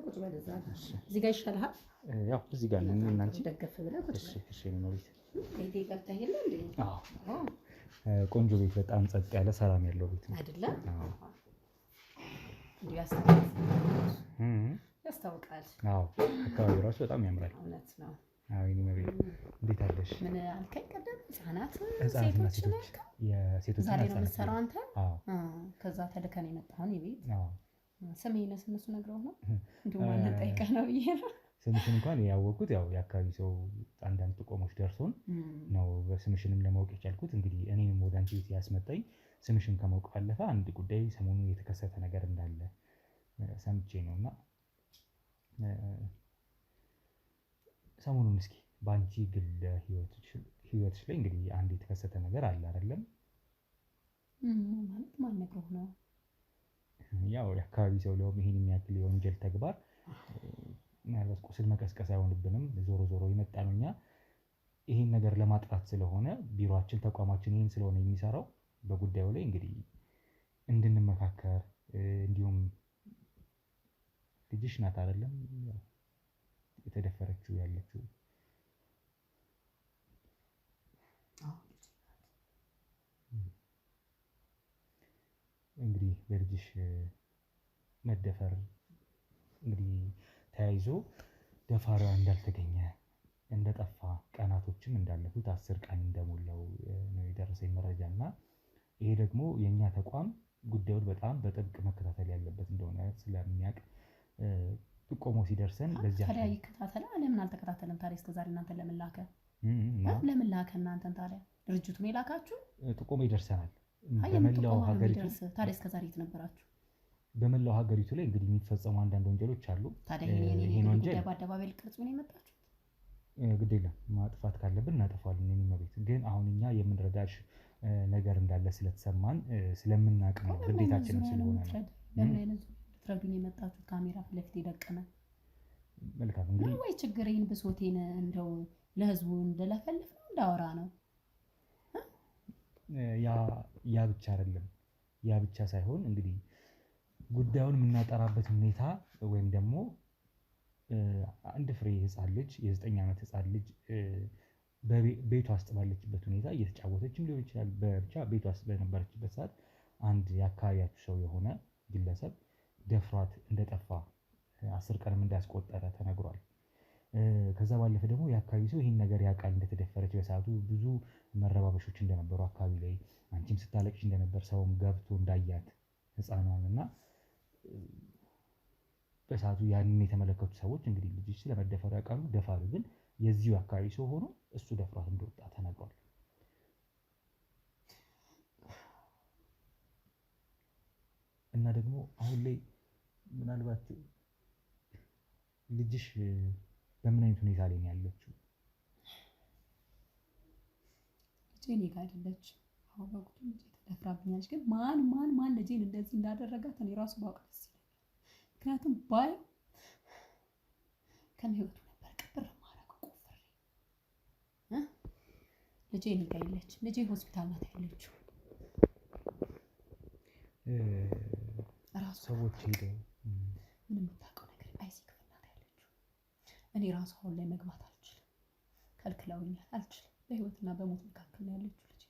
ቁጭ በል። እዚህ ጋር ይሻልሃል። ያው እዚህ ጋር ነን እና አንቺ ደገፍ ብለህ ቁጭ በል። እሺ ነው ቤት ቤቴ ገብተህ የለ እንዴ? አዎ ቆንጆ ቤት፣ በጣም ጸጥ ያለ ሰላም ያለው ቤት ነው አይደለም? አዎ እንዴ ያስታውቃል። አዎ አካባቢው ራሱ በጣም ያምራል። እውነት ነው። አዎ እኔ መቤት እንዴት አለሽ? ምን አልከኝ ቀደም? ህጻናትና ሴቶች የሴቶች ዛሬ ነው የምትሰራው አንተ? አዎ ከዛ ተልከን የመጣሁን የቤት አዎ ስሜንስ እነሱ ነግረው ነው እንዲሁ ማንን ጠይቀህ ነው ብዬ ነው። ስምሽን እንኳን ያወቅኩት ያው የአካባቢ ሰው አንዳንድ ጥቆሞች ደርሶን ነው በስምሽንም ለማወቅ የቻልኩት። እንግዲህ እኔንም ወደ አንቺ ቤት ያስመጣኝ ስምሽን ከማወቅ ባለፈ አንድ ጉዳይ ሰሞኑን የተከሰተ ነገር እንዳለ ሰምቼ ነውና ሰሞኑን እስኪ በአንቺ ግል ህይወትሽ ላይ እንግዲህ አንድ የተከሰተ ነገር አለ አይደለም? ማለት ማን ነግሮህ ነው? ያው የአካባቢ ሰው ለውም ይሄን የሚያክል የወንጀል ተግባር ምናልባት ቁስል መቀስቀስ አይሆንብንም። ዞሮ ዞሮ የመጣ ነው እኛ ይሄን ነገር ለማጥራት ስለሆነ ቢሮአችን ተቋማችን ይሄን ስለሆነ የሚሰራው በጉዳዩ ላይ እንግዲህ እንድንመካከር እንዲሁም ልጅሽ ናት አይደለም የተደፈረችው ያለችው? እንግዲህ በልጅሽ መደፈር እንግዲህ ተያይዞ ደፋሪዋ እንዳልተገኘ እንደጠፋ ቀናቶችም እንዳለፉት 10 ቀን እንደሞላው ነው የደረሰኝ መረጃ እና ይሄ ደግሞ የኛ ተቋም ጉዳዩን በጣም በጥብቅ መከታተል ያለበት እንደሆነ ስለሚያውቅ ጥቆሞ ሲደርሰን በዚያ ታዲያ ይከታተላ። ለምን አልተከታተለም ታዲያ? እስከ ዛሬ እናንተ ለምን ላከ? ለምን ላከ? እናንተን ታዲያ ድርጅቱን የላካችሁ? ጥቆሞ ይደርሰናል በመላው ሀገሪቱ። ታዲያ እስከ ዛሬ የት ነበራችሁ? በመላው ሀገሪቱ ላይ እንግዲህ የሚፈጸሙ አንዳንድ ወንጀሎች አሉ። ታዲያ ይሄን ወንጀል በአደባባይ ልትቀርጹ ነው የመጣችሁት? ግድ የለም ማጥፋት ካለብን እናጠፋለን። እኔ መቤት ግን አሁን እኛ የምንረዳሽ ነገር እንዳለ ስለተሰማን ስለምናውቅ ነው፣ ግዴታችንም ስለሆነ ነው። ለምን አይነት ልትረዱኝ የመጣችሁት? ካሜራ ፊት ለፊት የደቀነ መልካም እንግዲህ ወይ ችግሬን ብሶቴን እንደው ለህዝቡ እንደለፈልፍ ነው እንዳወራ ነው። ያ ብቻ አይደለም። ያ ብቻ ሳይሆን እንግዲህ ጉዳዩን የምናጠራበት ሁኔታ ወይም ደግሞ አንድ ፍሬ ህፃን ልጅ የ9 ዓመት ህፃን ልጅ ቤቷ ውስጥ ባለችበት ሁኔታ እየተጫወተችም ሊሆን ይችላል። ብቻ ቤቷ ውስጥ በነበረችበት ሰዓት አንድ የአካባቢያችሁ ሰው የሆነ ግለሰብ ደፍሯት እንደጠፋ 10 ቀንም እንዳስቆጠረ ተነግሯል። ከዛ ባለፈ ደግሞ የአካባቢ ሰው ይህን ነገር ያውቃል እንደተደፈረች በሰዓቱ ብዙ መረባበሾች እንደነበሩ አካባቢ ላይ አንቺም ስታለቅሽ እንደነበር ሰውም ገብቶ እንዳያት ህፃኗን እና በሰዓቱ ያንን የተመለከቱ ሰዎች እንግዲህ ልጅሽ ስለመደፈሩ ያውቃሉ። ደፋሩ ግን የዚሁ አካባቢ ሰው ሆኖ እሱ ደፍሯት እንደወጣ ተነግሯል። እና ደግሞ አሁን ላይ ምናልባት ልጅሽ በምን አይነት ሁኔታ ላይ ነው ያለችው? ልጄ እኔ ጋር አይደለች። አሁን በቁጡ ልጄ ተደፍራብኛለች። ግን ማን ልጄን እንደዚህ እንዳደረጋት እኔ ራሱ ባውቅ ደስ ይለኛል። ምክንያቱም ባይ ከህይወቱ ነበር ቅብር ማረግ ቆፍሬ ልጄ እኔ ጋር የለች። ልጄ ሆስፒታል ናት ያለችው። ራሱ ሰዎች ሄደው ምንም የምታውቀው ነገር አይሲ ክፍል ናት ያለችው። እኔ ራሱ አሁን ላይ መግባት አልችልም፣ ከልክለውኛል። አልችልም። በህይወትና በሞት መካከል ነው ያለችው ልጄ።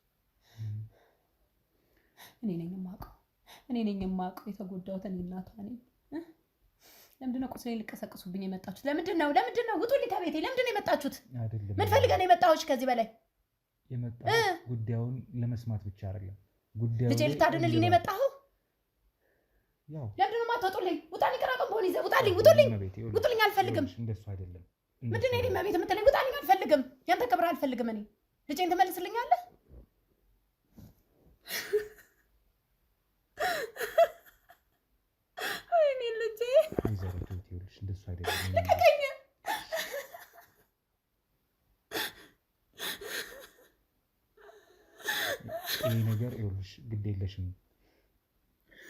እኔ ነኝ የማውቀው የተጎዳሁት እኔ እናቷ ነኝ። ለምንድን ነው ቁስሌን ልቀሰቅሱብኝ የመጣችሁት? ለምንድን ነው ውጡልኝ ከቤቴ። ለምንድን ነው የመጣችሁት? ምን ፈልገህ ነው የመጣሁት? ከዚህ በላይ የመጣው ጉዳዩን ለመስማት ብቻ አይደለም። ጉዳዩ ልጄ ልታድንልኝ ነው የመጣኸው? ያው ለምንድን ነው የማትወጡልኝ? ውጣልኝ፣ ቀራጦን በሆነ ይዘህ ውጣልኝ፣ ውጡልኝ። አልፈልግም። እንደሱ አይደለም። ምንድን ነው የእኔ ቤት የምትለኝ? ውጣልኝ፣ አልፈልግም። ያንተ ክብር አልፈልግም። እኔ ልጄን ትመልስልኛለህ? እኔ ልጄ እንደሱ አይደለም። ይሄ ነገር ይኸውልሽ ግድ የለሽም።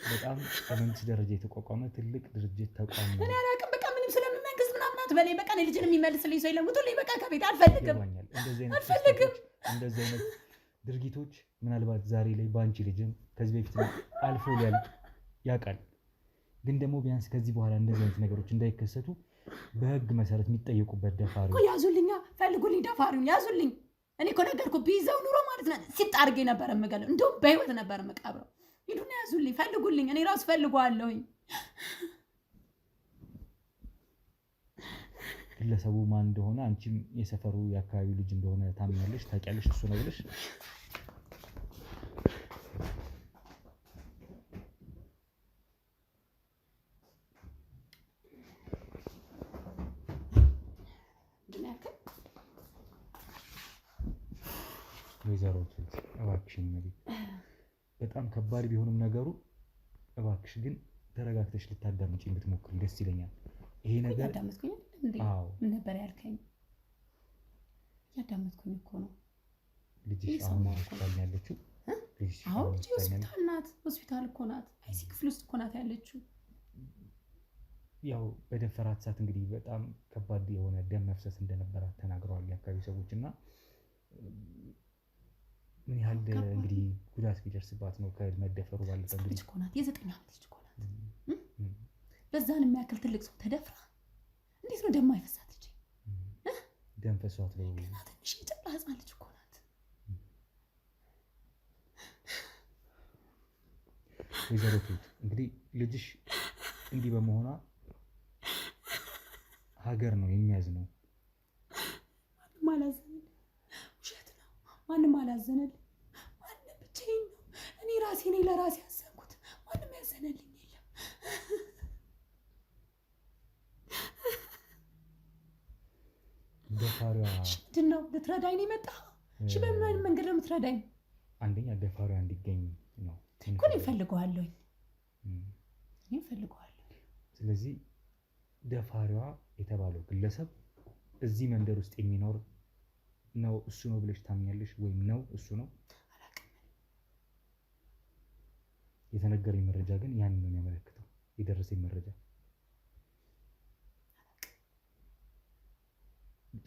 በጣም በመንግስት ደረጃ የተቋቋመ ትልቅ ድርጅት ተቋም ነው። እኔ አላውቅም። በቃ ምንም ስለመንግስት ምናምን አትበለኝ። በቃ እኔ ልጅን የሚመልስልኝ ሰው የለም። ውጡልኝ በቃ ከቤት አልፈልግም። እንደዚህ አይነት ድርጊቶች ምናልባት ዛሬ ላይ በአንቺ ልጅም ከዚህ በፊት አልፎ ያውቃል። ግን ደግሞ ቢያንስ ከዚህ በኋላ እንደዚህ አይነት ነገሮች እንዳይከሰቱ በህግ መሰረት የሚጠየቁበት ደፋሪ ያዙልኛ፣ ፈልጉልኝ፣ ደፋሪውን ያዙልኝ። እኔ እኮ ነገርኩህ፣ ቢይዘው ኑሮ ማለት ነው ሲጥ አድርጌ ነበር የምገለው። እንደውም በህይወት ነበር የምቀብረው። ሂዱና ያዙልኝ፣ ፈልጉልኝ። እኔ ራሱ ፈልገዋለሁኝ። ግለሰቡ ማን እንደሆነ አንቺም የሰፈሩ የአካባቢው ልጅ እንደሆነ ታምኛለሽ፣ ታውቂያለሽ። እሱ ነው ብለሽ ወይዘሮ እባክሽን መቤት በጣም ከባድ ቢሆንም ነገሩ እባክሽ ግን ተረጋግተሽ ልታዳምጪ ብትሞክሪ ደስ ይለኛል። ይሄ ነገር ያዳመጥኩኝ እንዴ? ምን ነበር ያልከኝ? ያዳመጥኩኝ እኮ ነው። ልጅሽ አሁን ሆስፒታል ነው ያለችው? አሁን ልጅ ሆስፒታል ናት። ሆስፒታል እኮ ናት። አይሲ ክፍል ውስጥ እኮ ናት ያለችው። ያው በደፈራት ሰዓት እንግዲህ በጣም ከባድ የሆነ ደም መፍሰስ እንደነበራት ተናግረዋል የአካባቢ ሰዎች እና ምን ያህል እንግዲህ ጉዳት ቢደርስባት ነው ከመደፈሩ ባለፈ ልጅ እኮ ናት። የ9 ዓመት ልጅ እኮ ናት። በዛን የሚያክል ትልቅ ሰው ተደፍራ እንዴት ነው ደም አይፈሳት? ልጅ ደም ፈሷት ነው። ትንሽ የጨቅላ ህፃን ልጅ እኮ ናት። ወይዘሮ ትሁት እንግዲህ ልጅሽ እንዲህ በመሆኗ ሀገር ነው የሚያዝነው። ማንም አላዘነልኝ። ውሸት ነው። ማንም አላዘነልኝ። ማንም ብቻዬን ነው። እኔ ራሴ ነኝ ለራሴ ያዘንኩት። ማንም ያዘነልኝ የለም። ደፋሪዋ ምንድን ነው? ልትረዳኝ ነው የመጣኸው? እሺ በምን መንገድ ነው የምትረዳኝ? አንደኛ ደፋሪዋ እንዲገኝ ነው እኮ እኔ እፈልገዋለሁኝ። ስለዚህ ደፋሪዋ የተባለው ግለሰብ እዚህ መንደር ውስጥ የሚኖር ነው እሱ ነው ብለሽ ታምኛለሽ? ወይም ነው እሱ ነው? አላውቅም። የተነገረኝ መረጃ ግን ያንን ነው የሚያመለክተው። የደረሰኝ መረጃ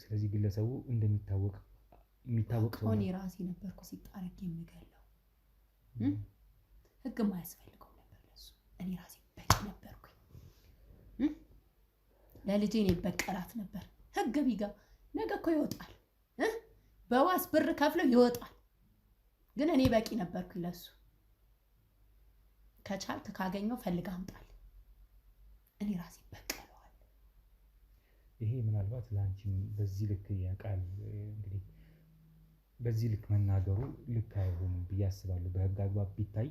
ስለዚህ ግለሰቡ የሚታወቅ ሰው እኔ ራሴ ነበርኩ ሲጣረግ የምገለው። ህግ ማያስፈልገው ነበር ለሱ። እኔ ራሴ በቂ ነበርኩኝ። ለልጄ እኔ በቀላት ነበር። ህግ ቢጋ ነገ እኮ ይወጣል። በዋስ ብር ከፍለው ይወጣል። ግን እኔ በቂ ነበርኩኝ ለሱ። ከቻልክ ካገኘው ፈልጋ አምጣል። እኔ ራሴ በቀለዋል። ይሄ ምናልባት ለአንቺም በዚህ ልክ ያውቃል እንግዲህ በዚህ ልክ መናገሩ ልክ አይሆንም ብዬ አስባለሁ። በህግ አግባብ ቢታይ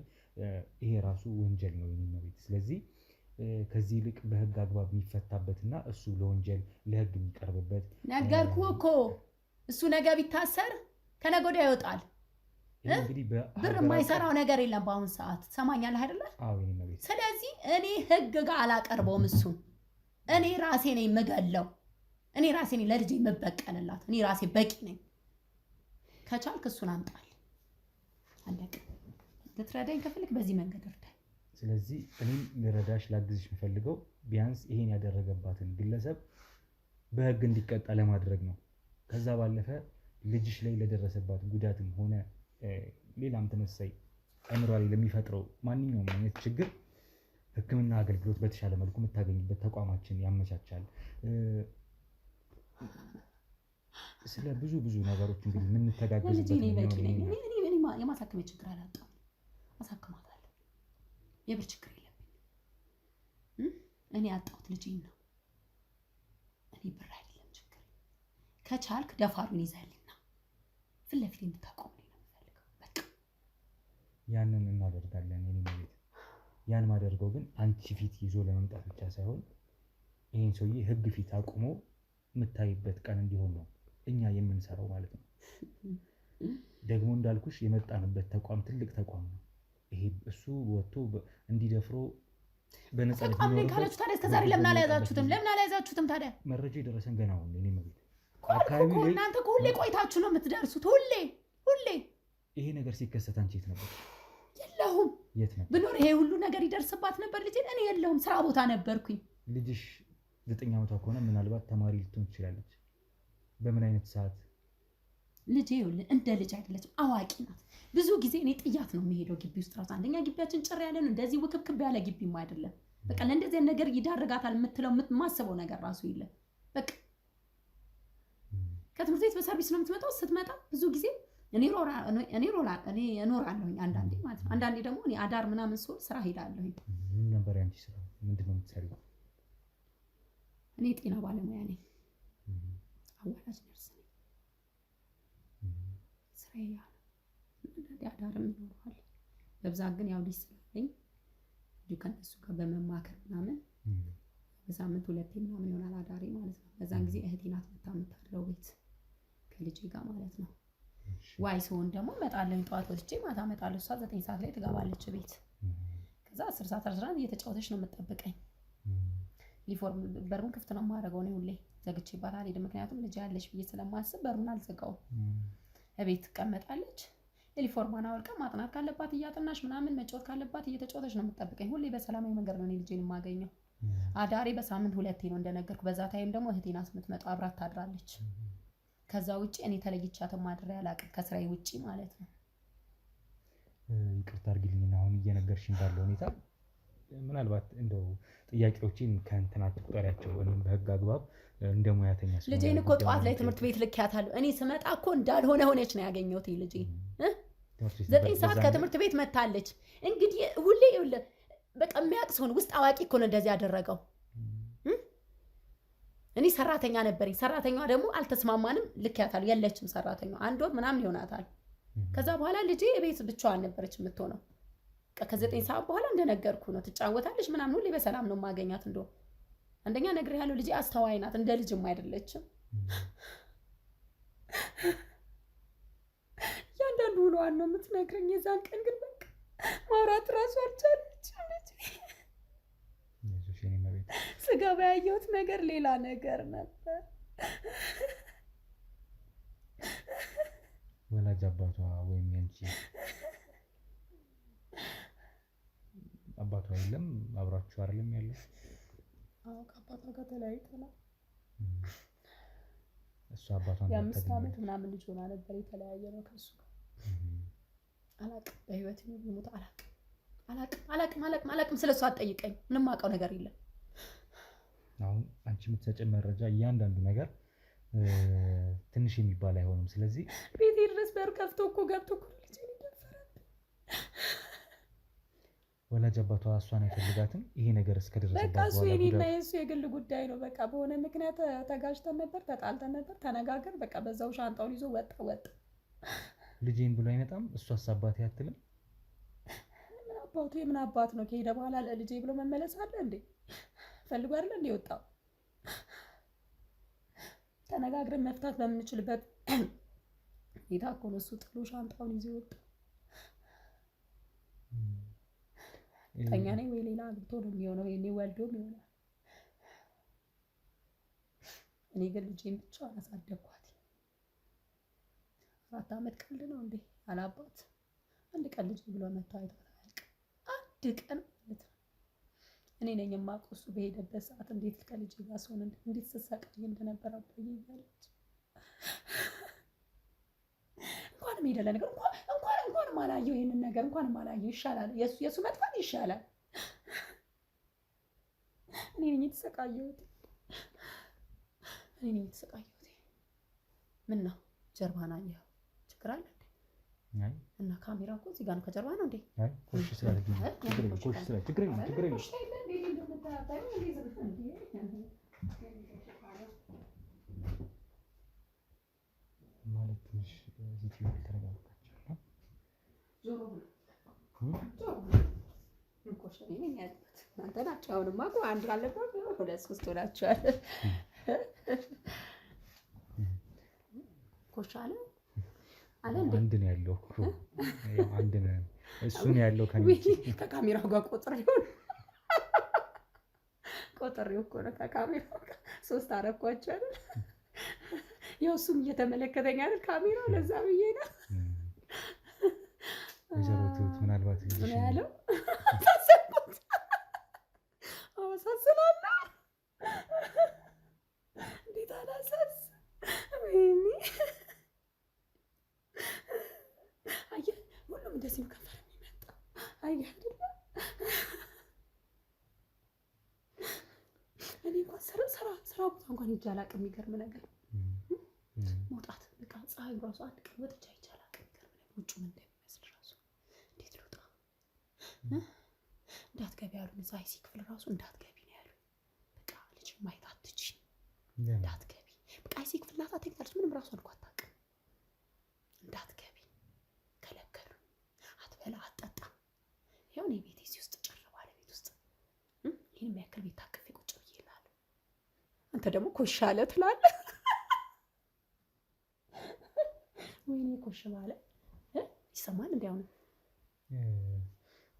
ይሄ ራሱ ወንጀል ነው የኔ ቤት። ስለዚህ ከዚህ ይልቅ በህግ አግባብ የሚፈታበትና እሱ ለወንጀል ለህግ የሚቀርብበት ነገርኩህ እኮ እሱ ነገ ቢታሰር ከነገ ወዲያ ይወጣል። ብር የማይሰራው ነገር የለም በአሁን ሰዓት። ትሰማኛለህ አይደለ? ስለዚህ እኔ ህግ ጋር አላቀርበውም እሱን። እኔ ራሴ ነኝ የምገለው። እኔ ራሴ ነኝ ለልጄ የምበቀልላት። እኔ ራሴ በቂ ነኝ። ከቻልክ እሱን አምጣል። አለቀ። ልትረዳኝ ከፈለክ በዚህ መንገድ እርዳኝ። ስለዚህ እኔም ልረዳሽ ላግዝሽ የምፈልገው ቢያንስ ይሄን ያደረገባትን ግለሰብ በህግ እንዲቀጣ ለማድረግ ነው። ከዛ ባለፈ ልጅሽ ላይ ለደረሰባት ጉዳትም ሆነ ሌላም ተመሳሳይ አእምሮ ላይ ለሚፈጥረው ማንኛውም አይነት ችግር ሕክምና አገልግሎት በተሻለ መልኩ የምታገኝበት ተቋማችን ያመቻቻል። ስለ ብዙ ነገሮች እንግዲህ የምንተጋገዝበት ነው። የማሳከም ችግር አላጣም፣ አሳክማታለሁ። የብር ችግር የለብኝም። እኔ ያጣሁት ልጄን ነው። እኔ ብር አይደለም ችግር። ከቻልክ ደፋሩን ይዘህልኝና ፊት ለፊት እንድታቆም ነው የምፈልገው። በቃ ያንን እናደርጋለን። እኔ ማለት ያን ማደርገው ግን አንቺ ፊት ይዞ ለመምጣት ብቻ ሳይሆን ይሄን ሰውዬ ህግ ፊት አቁሞ የምታይበት ቀን እንዲሆን ነው እኛ የምንሰራው ማለት ነው። ደግሞ እንዳልኩሽ የመጣንበት ተቋም ትልቅ ተቋም ነው። ይሄ እሱ ወጥቶ እንዲደፍሮ በነፃነት ተቋም ላይ ካላችሁ ታዲያ እስከዛሬ ለምን አልያዛችሁትም? ታዲያ መረጃ የደረሰን ገና አሁን እኔ ማለት አካባቢ ላይ እናንተ ሁሌ ቆይታችሁ ነው የምትደርሱት። ሁሌ ይሄ ነገር ሲከሰት አንቺ የት ነበር? የለሁም። የት ነበር? ብኖር ይሄ ሁሉ ነገር ይደርስባት ነበር ልጄ። እኔ የለሁም፣ ስራ ቦታ ነበርኩኝ። ልጅሽ 9 ዓመቷ ከሆነ ምናልባት ተማሪ ልትሆን ትችላለች። በምን አይነት ሰዓት? ልጄ እንደ ልጅ አይደለችም፣ አዋቂ ናት። ብዙ ጊዜ እኔ ጥያት ነው የሚሄደው ግቢ ውስጥ ራሱ። አንደኛ ግቢያችን ጭር ያለ ነው፣ እንደዚህ ውክብክብ ያለ ግቢም አይደለም። በቃ ለእንደዚህ ነገር ይዳርጋታል የምትለው የማስበው ነገር ራሱ የለም። በቃ ከትምህርት ቤት በሰርቪስ ነው የምትመጣው። ስትመጣ ብዙ ጊዜ እኔ እኖራለሁኝ አንዳንዴ ማለት ነው። አንዳንዴ ደግሞ እኔ አዳር ምናምን ስሆን ስራ ሄዳለሁኝ። ምን ነበር ያንቺ ስራ? ምንድን ነው የምትሰሪው? እኔ ጤና ባለሙያ ነኝ፣ አዋላጅ ነርስ ነኝ። ስራዬ ያ ነው። አንዳንዴ አዳርም ይኖረዋል። በብዛት ግን ያው ልጅ ስላለኝ እንዲሁ ከእነሱ ጋር በመማከር ምናምን በሳምንት 2 ምናምን ይሆናል አዳሪ ማለት ነው። በዛን ጊዜ እህቴ ናት መታ የምታድረው ቤት ከልጄ ጋር ማለት ነው። ዋይ ሲሆን ደግሞ እመጣለሁኝ። ጠዋት ወጥቼ ማታ እመጣለሁ። እሷ 9 ሰዓት ላይ ትገባለች ቤት። ከዛ 10 ሰዓት 11 እየተጫወተች ነው የምትጠብቀኝ። ዩኒፎርም በሩን ክፍት ነው የማደርገው። እኔ ሁሌ ዘግቼባት አልሄድም፣ ምክንያቱም ልጅ ያለች ብዬ ስለማስብ በሩን አልዘጋውም። እቤት ትቀመጣለች። ዩኒፎርሟን አውልቃ ማጥናት ካለባት እያጠናች ምናምን መጫወት ካለባት እየተጫወተች ነው የምትጠብቀኝ። ሁሌ በሰላማዊ መንገድ ነው እኔ ልጄን የማገኘው። አዳሪ በሳምንት 2 ነው እንደነገርኩ። በዛ ታይም ደግሞ እህቴ ናት የምትመጣው፣ አብራት ታድራለች። ከዛ ውጪ እኔ ተለይቻት ማድረ ያላቀ ከስራዬ ውጪ ማለት ነው። ይቅርታ አድርጊልኝና አሁን እየነገርሽኝ ባለው ሁኔታ ምናልባት እንደው ጥያቄዎችን ከእንትና ቁጠሪያቸው እኔም በህግ አግባብ እንደ ሙያተኛ ስለሆነ ልጄን እኮ ጠዋት ላይ ትምህርት ቤት ልኬያታለሁ። እኔ ስመጣ እኮ እንዳልሆነ ሆነች ነው ያገኘሁት ልጄ። 9 ሰዓት ከትምህርት ቤት መታለች። እንግዲህ ሁሌ በቃ የሚያውቅ ሰውን ውስጥ አዋቂ እኮ ነው እንደዚህ ያደረገው። እኔ ሰራተኛ ነበረኝ። ሰራተኛዋ ደግሞ አልተስማማንም፣ ልኬያታለሁ። የለችም ሰራተኛዋ፣ 1 ወር ምናምን ይሆናታል። ከዛ በኋላ ልጄ ቤት ብቻዋን ነበረች የምትሆነው። ከ9 ሰዓት በኋላ እንደነገርኩ ነው ትጫወታለች ምናምን። ሁሌ በሰላም ነው ማገኛት። እንደው አንደኛ ነግሬሃለሁ፣ ልጄ አስተዋይ ናት፣ እንደ ልጅም አይደለችም። ያንዳንዱ ውሏን ነው የምትነግረኝ። የዛን ቀን ግን በቃ ማውራት እራሱ አልቻለችም። ስገባ ያየሁት ነገር ሌላ ነገር ነበር። ወላጅ አባቷ ወይም ያንቺ አባቷ የለም? አብራችሁ አይደለም ያለው? አዎ፣ ከአባቷ ጋር ተለያይተናል። እሱ አባቷን የ5 ዓመት ምናምን ልጅ ሆና ነበር የተለያየ ነው ከሱ ጋር። አላቅም፣ በህይወት ይሙት አላቅም። ስለሱ አትጠይቀኝ፣ ምንም አውቀው ነገር የለም። አሁን አንቺ የምትሰጪው መረጃ እያንዳንዱ ነገር ትንሽ የሚባል አይሆንም። ስለዚህ ቤቴ ድረስ በር ከፍቶ እኮ ገብቶ እኮ ልጄን ይደፈራል። ወላጅ አባቷ እሷን አይፈልጋትም። ይሄ ነገር እስከደረሰባት በቃ እሱ የኔና የእሱ የግል ጉዳይ ነው። በቃ በሆነ ምክንያት ተጋጭተን ነበር፣ ተጣልተን ነበር፣ ተነጋገር በቃ በዛው ሻንጣውን ይዞ ወጣ። ልጄን ብሎ አይመጣም። እሷስ አባቴ አትልም። ምን አባት ነው? ከሄደ በኋላ ለልጄ ብሎ መመለስ አለ እንዴ? ፈልጎ አይደለ እንዴ ወጣው? ተነጋግረን መፍታት በምንችልበት ሁኔታ እኮ ነው እሱ ጥሎ ሻንጣውን ይዞ ወጣ። ተኛ ነኝ ወይ ሌላ አግብቶ ነው የሚሆነው? የኔ ወልዶም ይሆናል። እኔ ግን ልጄን ብቻ አላሳደግኳት። 4 ዓመት ቀልድ ነው እንዴ? አላባት አንድ ቀን ልጅ ብሎ መጥቶ አይቷት አያውቅም። አንድ ቀን ማለት ነው። እኔ ነኝ የማውቀው እሱ በሄደበት ሰዓት እንዴት ከልጅ ጋር ሰውን እንዴት ስትሰቃይ እንደነበረ አባዬ እያለች እንኳንም ሄደ ለነገር እንኳንም አላየው ይሄንን ነገር እንኳንም አላየው። ይሻላል የሱ መጥፋት ይሻላል። እኔ ነኝ የተሰቃየሁት። ምን ነው ጀርባህን አየኸው? ችግር አለ እንዴ? አይ እና ካሜራው እኮ እዚህ ጋር ነው። ከጀርባ ነው እንዴ? አይ ኮሽ ስላለኝ ችግር የለም። ማለት ትንሽ እዚህ ተረጋግጣችሁ እናንተ ናቸው። አሁንማ እኮ አንድ አለበት 2-3 ሆናችኋል። ኮሽ አለ እንዴ? አንድ ነው ያለው እኮ አንድ ነው እሱ ነው ያለው። ከካሜራው ጋር ቆጥሬው እኮ ነው ከካሜራው ጋር 3 አረኳቸው አይደል? ያው እሱም እየተመለከተኝ አይደል ካሜራው፣ ለዛ ብዬ ነው። ወይዘሮት ምናልባት ምን ያለው ታሰብኩት። አሳዝናለሁ። እንዴት አላሳዝ ወይኔ! አየህ፣ ሁሉም እንደዚህ ነው ከንፈር የሚመጣው። አየህ አይደል? እኔ እንኳን ስራ ቦታ እንኳን ሄጄ አላውቅም። የሚገርም ነገር መውጣት በቃ ፀሐዩ ራሱ አንድ ቀን ወጥቼ አይቼ አላውቅም። የሚገርም ነገር ውጭ ምን እንደሚመስል ራሱ እንዴት ልውጣ? እንዳትገቢ ያሉኝ እዛ አይሲ ክፍል ራሱ እንዳትገቢ ነው ያሉኝ። በቃ ልጅ ማየት አትችይም እንዳትገቢ። በቃ አይሲ ክፍል ናታ ተኝታለች። ምንም ራሱ አልኳት አታውቅም። እንዳትገቢ ከለከሉ። አትበላ አትጠጣ። ያው እኔ ቤቴ እዚህ ውስጥ ጭር ባለ ቤት ውስጥ ይህን የሚያክል ቤት ታቅፌ ቁጭ ብዬ እላለሁ። አንተ ደግሞ ኮሽ አለ ትላለህ። ወይኔ ኮሽ ባለ ይሰማል እንዴ? አሁን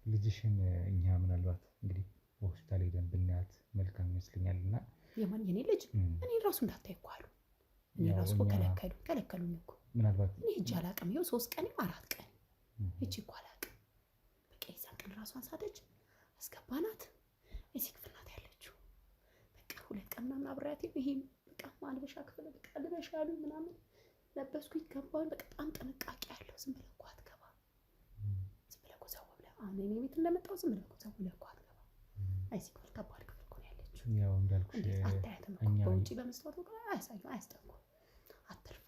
ልጅሽን እኛ ምናልባት እንግዲህ በሆስፒታል ሄደን ብናያት መልካም ይመስለኛል። እና የማን የኔ ልጅ እኔ ራሱ እንዳታይ እኮ አሉ። እኔ ራሱ እኮ ከለከሉኝ እኮ። ምናልባት እኔ ሂጅ አላውቅም። ይኸው 3 ቀን 4 ቀን ሂጅ እኮ አላውቅም። በቃ የዛን ቀን ራሷን ሳተች አስገባናት። እዚህ ክፍል ናት ያለችው። በቃ 2 ቀን ምናምን አብሬያት ይሄ በቃ ማልበሻ ክፍል በቃ ልበሻ ያሉኝ ምናምን ለበስኩኝ። ገባሁኝ። በጣም ጥንቃቄ ያለው ዝም ብለህ እኮ አትገባም። ዝም ብለህ እኮ ዘው ብለህ አሁን እኔ ቤት እንደመጣሁ ዝም ብለህ እኮ ዘው ብለህ እኮ አትገባም። አይሲ ክፍል ከባድ ክፍል እኮ ነው ያለችው። ያው እንዳልኩሽ አታያትም እኮ በውጪ በመስታወቱ ጋር አያሳዩም፣ አያስጠጉም። አትልፋ።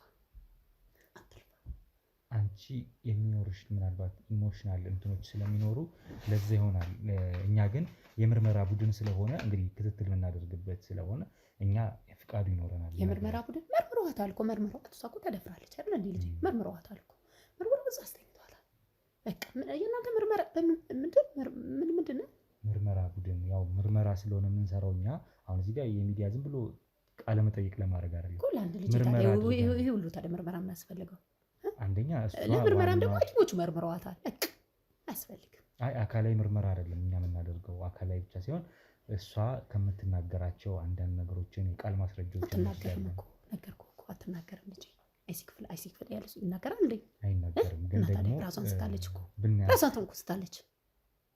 አንቺ የሚኖርሽ ምናልባት ኢሞሽናል እንትኖች ስለሚኖሩ ለዛ ይሆናል። እኛ ግን የምርመራ ቡድን ስለሆነ እንግዲህ ክትትል የምናደርግበት ስለሆነ እኛ ፍቃዱ ይኖረናል። የምርመራ ቡድን መርምረዋታል እኮ እሷ እኮ ተደፍራለች አይደል? እንዴ ልጅ መርምረዋታል እኮ በዛ አስተኝቷታል። በቃ የእናንተ ምርመራ ምንድን ነው? ምርመራ ቡድን ያው ምርመራ ስለሆነ የምንሰራው እኛ አሁን እዚህ ጋር የሚዲያ ዝም ብሎ ቃለ መጠይቅ ለማድረግ አይደለም እኮ ለአንድ ልጅ ይሄ ሁሉ ታዲያ ምርመራ የሚያስፈልገው አንደኛ ለምርመራም ደግሞ ሐኪሞቹ መርምረዋታል። በቃ አያስፈልግም። አካላዊ ምርመራ አይደለም እኛ የምናደርገው። አካላዊ ብቻ ሲሆን እሷ ከምትናገራቸው አንዳንድ ነገሮችን የቃል ማስረጃዎችን አትናገርም እኮ ነገርኩህ እኮ አትናገርም። ልጅ አይሲ ክፍል ያለ ሰው ይናገራል እንዴ? አይናገርም። ግን ደግሞ ራሷን ስታለች እኮ ራሷን ተንኩ ስታለች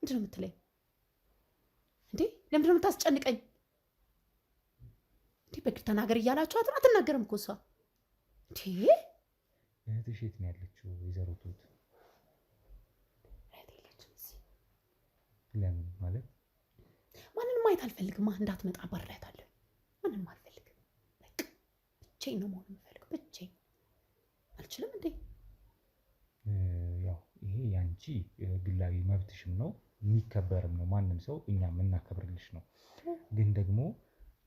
ምንድን ነው የምትለኝ እንዴ? ለምንድን ነው የምታስጨንቀኝ እንዴ? በግድ ተናገር እያላችኋት አትናገርም እኮ እሷ እንዴ? እህትሽ የት ነው ያለችው? ወይዘሮ ትሁት ለምን ማለት ማንንም ማየት አልፈልግም። እንዳትመጣ አባርራታለሁ። ማንንም አልፈልግም። በቃ ብቻዬን ነው መሆን የምፈልገው። ብቻዬን አልችልም እንዴ? ያው ይሄ ያንቺ ግላዊ መብትሽም ነው። የሚከበርም ነው። ማንም ሰው እኛ የምናከብርልሽ ነው። ግን ደግሞ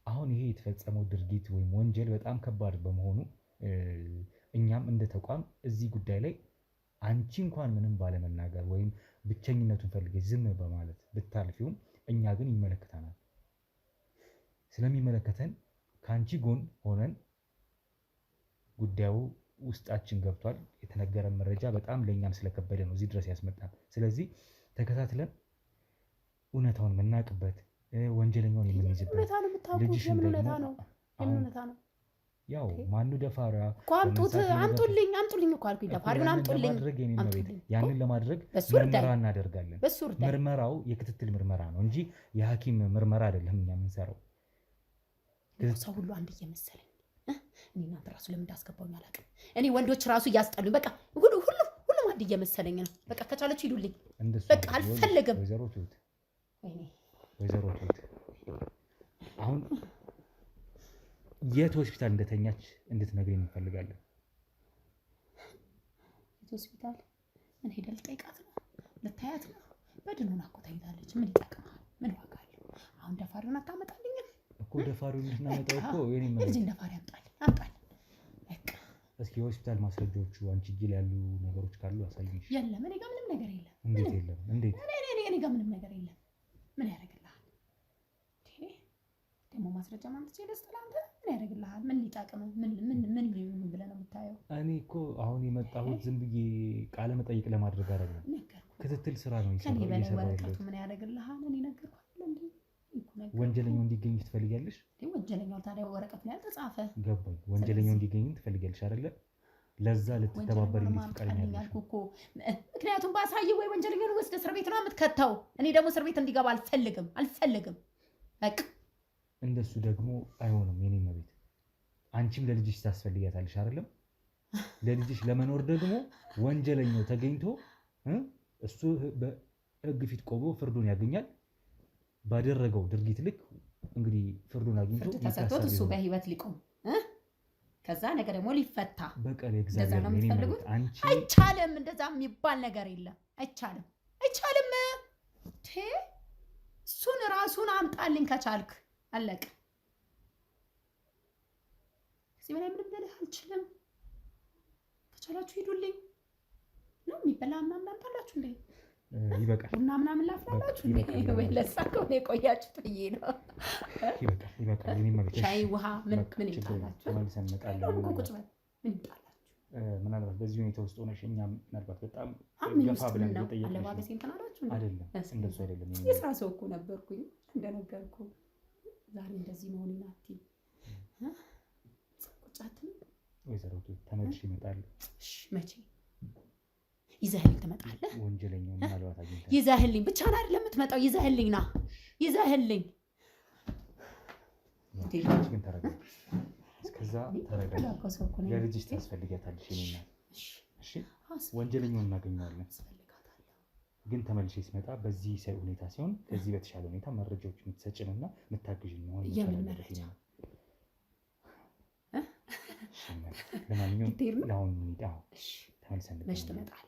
አሁን ይሄ የተፈጸመው ድርጊት ወይም ወንጀል በጣም ከባድ በመሆኑ እኛም እንደ ተቋም እዚህ ጉዳይ ላይ አንቺ እንኳን ምንም ባለመናገር ወይም ብቸኝነቱን ፈልገሽ ዝም በማለት ብታልፊውም እኛ ግን ይመለከተናል። ስለሚመለከተን ከአንቺ ጎን ሆነን ጉዳዩ ውስጣችን ገብቷል። የተነገረን መረጃ በጣም ለእኛም ስለከበደ ነው እዚህ ድረስ ያስመጣን። ስለዚህ ተከታትለን እውነታውን የምናውቅበት ወንጀለኛውን የምንይዝበት ልጅሽን ደግሞ ያው ማኑ ደፋራ አምጡልኝ እኮ አልኩኝ። ደፋሪውን አምጡልኝ። ያንን ለማድረግ ምርመራ እናደርጋለን። ምርመራው የክትትል ምርመራ ነው እንጂ የሐኪም ምርመራ አይደለም እኛ የምንሰራው። ሰው ሁሉ አንድ እየመሰለኝ እኔ እናንተ ራሱ ለምን እንዳስገባውኝ አላውቅም። እኔ ወንዶች ራሱ እያስጠሉኝ በቃ ሁሉም አንድ እየመሰለኝ ነው። በቃ ከቻለች ሂዱልኝ። በቃ አልፈልግም። ወይዘሮ ትሁት አሁን የት ሆስፒታል እንደተኛች እንድትነግሪኝ እንፈልጋለን። የት ሆስፒታል? ምን ሄደህ ልጠይቃት ነው? ልታያት ነው? በድኑን እኮ ተኝታለች። ምን ይጠቅማል? ምን ዋጋ አለው? አሁን ደፋሪውን አታመጣልኝም እኮ። ደፋሪውን ልናመጣው እኮ የኔ ልጅን ደፋሪ አምጣልኝ። በቃ እስኪ የሆስፒታል ማስረጃዎቹ አንቺ እጅ ላይ ያሉ ነገሮች ካሉ አሳይኝ። የለም፣ እኔ ጋር ምንም ነገር የለም። እንዴት የለም? እንዴት? እኔ ጋር ምንም ነገር የለም። ምን ያደርግልሃል? ደግሞ ማስረጃ ማምጥቼ ልስጥህ አንተ? ምን ያደርግልሃል? ምን ሊጠቅም? ምን ብለህ ነው የምታየው? እኔ እኮ አሁን የመጣሁት ዝም ብዬ ቃለ መጠይቅ ለማድረግ አይደለም። ክትትል ስራ ነው እየሰራሁ ያለሁት። ምን ያደርግልሃል? እኔ ነገርኩህ እንዴ? ወንጀለኛው እንዲገኝ ትፈልጊያለሽ? ወንጀለኛው ታዲያ ወረቀት ላይ አልተጻፈ? ገባኝ። ወንጀለኛው እንዲገኝ ትፈልጊያለሽ አይደለ? ለዛ ልትተባበሪ እንድትፈቅጂልኝ እኮ። ምክንያቱም ባሳየው ወይ ወንጀለኛውን ወስደህ እስር ቤት ነው የምትከተው። እኔ ደግሞ እስር ቤት እንዲገባ አልፈልግም። በቃ እንደሱ ደግሞ አይሆንም። የኔ መቤት አንቺም ለልጅሽ ታስፈልጊያታለሽ አይደለም? ለልጅሽ ለመኖር ደግሞ ወንጀለኛው ተገኝቶ እሱ በሕግ ፊት ቆሞ ፍርዱን ያገኛል። ባደረገው ድርጊት ልክ እንግዲህ ፍርዱን አግኝቶ ተሰጥቶት እሱ በህይወት ሊቆም ከዛ ነገ ደግሞ ሊፈታ። በቀል እግዚአብሔር ነው የሚፈልጉት። አንቺ አይቻልም፣ እንደዛ የሚባል ነገር የለም። አይቻልም። እሱን ራሱን አምጣልኝ ከቻልክ። አለቀ። ከዚህ በላይ ምንም ልልህ አልችልም። ከቻላችሁ ሂዱልኝ። ነው የሚበላ ምናምን አምጣላችሁ እንዴ? ይበቃል። ቡና ምናምን ላፍላላችሁ እንዴ? ወይ ለሳከው ነው የቆያችሁት ብዬ ነው። ይበቃል። እኔ ማለት ሻይ ውሃ ምን ይምጣላችሁ? ተመልሰን እንመጣለን። ቁጭ በል። ምን ይምጣላችሁ? ምናልባት በዚህ ሁኔታ ውስጥ ሆነሽ እኛም ምናልባት በጣም ገፋ ብለን ጠየቅሽ። አለባበሴን ተናላችሁ እንዴ? አይደለም፣ እንደሱ አይደለም። የስራ ሰው እኮ ነበርኩኝ እንደነገርኩ። ዛሬ እንደዚህ መሆኔን አትይ። ቁጫትን ወይዘሮ ተመልሼ እመጣለሁ። እሺ፣ መቼ ይዘህልኝ ትመጣለህ? ወንጀለኛው ምናልባት አግኝተህ ይዘህልኝ ብቻ ነው አይደለም የምትመጣው? ይዘህልኝ ና፣ ይዘህልኝ። ግን ተረጋጋ። እስከዛ ተረጋጋ። ለልጅሽ ታስፈልጊያታለሽ። የኔ እናት እሺ፣ ወንጀለኛውን እናገኘዋለን። ግን ተመልሼ ስመጣ በዚህ ሁኔታ ሲሆን ከዚህ በተሻለ ሁኔታ መረጃዎች የምትሰጭንና የምታግዥን ነው። የምን መረጃ? ለማንኛውም ለአሁን ተመልሰን መች ትመጣለህ?